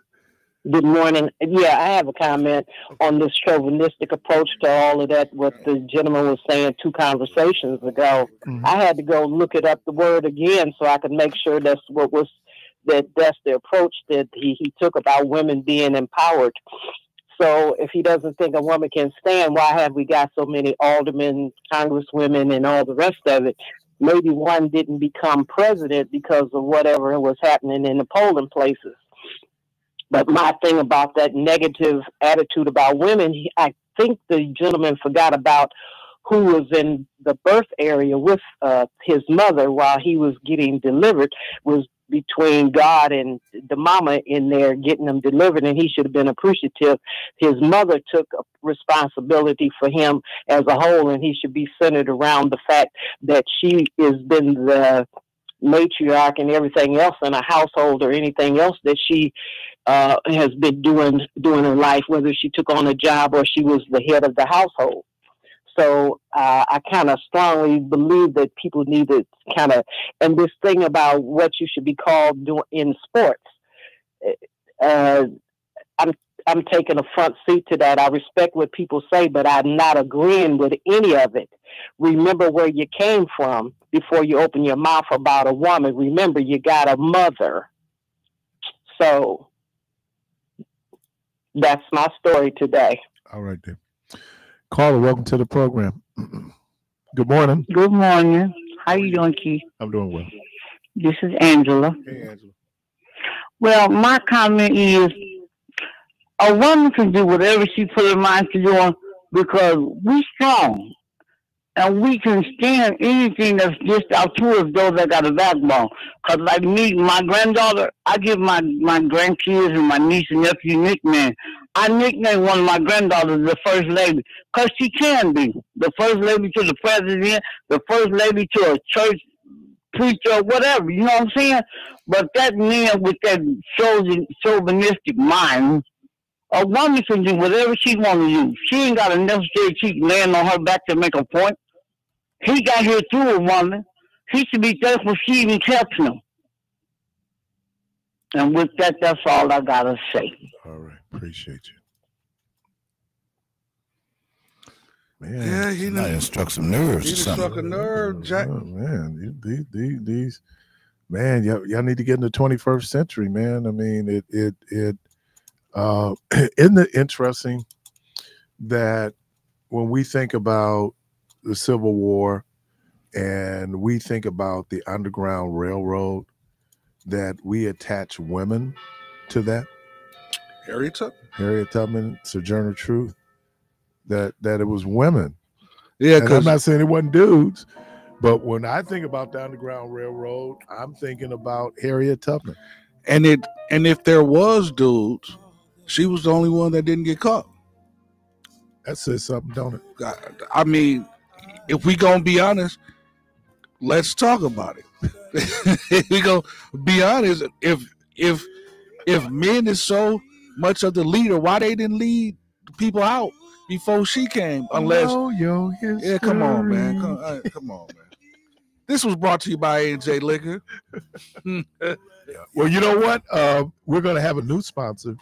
Good morning. Yeah, I have a comment on this chauvinistic approach to all of that, what the gentleman was saying 2 conversations ago. I had to go look it up, the word again, so I could make sure that's the approach that he took about women being empowered. So if he doesn't think a woman can stand, why have we got so many aldermen, congresswomen, and all the rest of it? Maybe one didn't become president because of whatever was happening in the polling places. But my thing about that negative attitude about women, I think the gentleman forgot about who was in the birth area with his mother while he was getting delivered, was between God and the mama in there getting them delivered, and he should have been appreciative. His mother took a responsibility for him as a whole, and he should be centered around the fact that she has been the matriarch and everything else in a household or anything else that she has been doing in life, whether she took on a job or she was the head of the household. So I kind of strongly believe that people need to and this thing about what you should be called in sports, I'm taking a front seat to that. I respect what people say, but I'm not agreeing with any of it. Remember where you came from before you open your mouth about a woman. Remember, you got a mother. So that's my story today. All right, then. Caller, welcome to the program. Good morning. Good morning. How you doing, Keith? I'm doing well. This is Angela. Hey, Angela. Well, my comment is a woman can do whatever she put her mind to doing because we're strong. And we can stand anything that's just out to us, those that got a backbone. Because like me, my granddaughter, I give my grandkids and my niece and nephew nicknames. I nickname one of my granddaughters the First Lady because she can be. The First Lady to the President, the First Lady to a church preacher or whatever. You know what I'm saying? But that man with that chauvinistic mind, a woman can do whatever she want to do. She ain't got to necessarily keep laying on her back to make a point. He got here through a woman. He should be thankful she even kept him. And with that, that's all I got to say. All right. Appreciate you. Man, Yeah, he Might struck some nerves He or done something. struck a nerve, Jack. Oh, man, these man, y'all need to get in the 21st century, man. I mean, isn't it interesting that when we think about the Civil War and we think about the Underground Railroad, that we attach women to that? Harriet Tubman, Sojourner Truth, that it was women. Yeah, and I'm not saying it wasn't dudes, but when I think about the Underground Railroad, I'm thinking about Harriet Tubman. And if there was dudes, she was the only one that didn't get caught. That says something, don't it? I mean, if we gonna be honest, let's talk about it. If we gonna be honest, if men is so much of the leader, why they didn't lead people out before she came? Unless, yeah, come on, man, come on, man. This was brought to you by A&J Liquor. Well, you know what? We're going to have a new sponsor.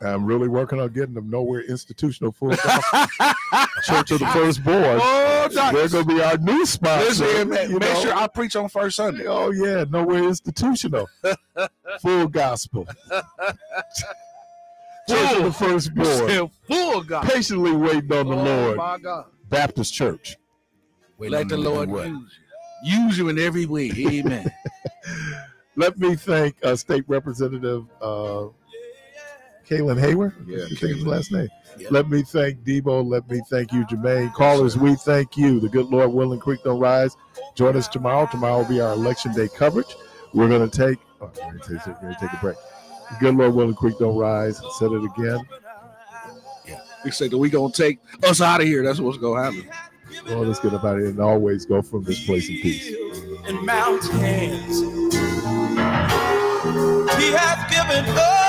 I'm really working on getting them Nowhere Institutional Full Gospel Church of the Firstborn. Oh, they're going to be our new sponsor. Listen, man, make sure I preach on first Sunday. Oh, yeah. Nowhere Institutional Full Gospel Church of the Firstborn. Full gospel. Patiently waiting on the Lord. My God. Baptist Church. Let the Lord use you in every way. Amen. Let me thank State Representative Kaylin Hayward. Yeah, his last name. Yeah. Let me thank Debo. Let me thank you, Jermaine. Callers, we thank you. The good Lord willing, Creek don't rise. Join us tomorrow. Tomorrow will be our Election Day coverage. We're going to take a break. The good Lord willing, Creek don't rise. I said it again. Yeah. They said that we going to take us out of here. That's what's going to happen. Lord, let's get about it and always go from this place in peace. And mountains, He has given us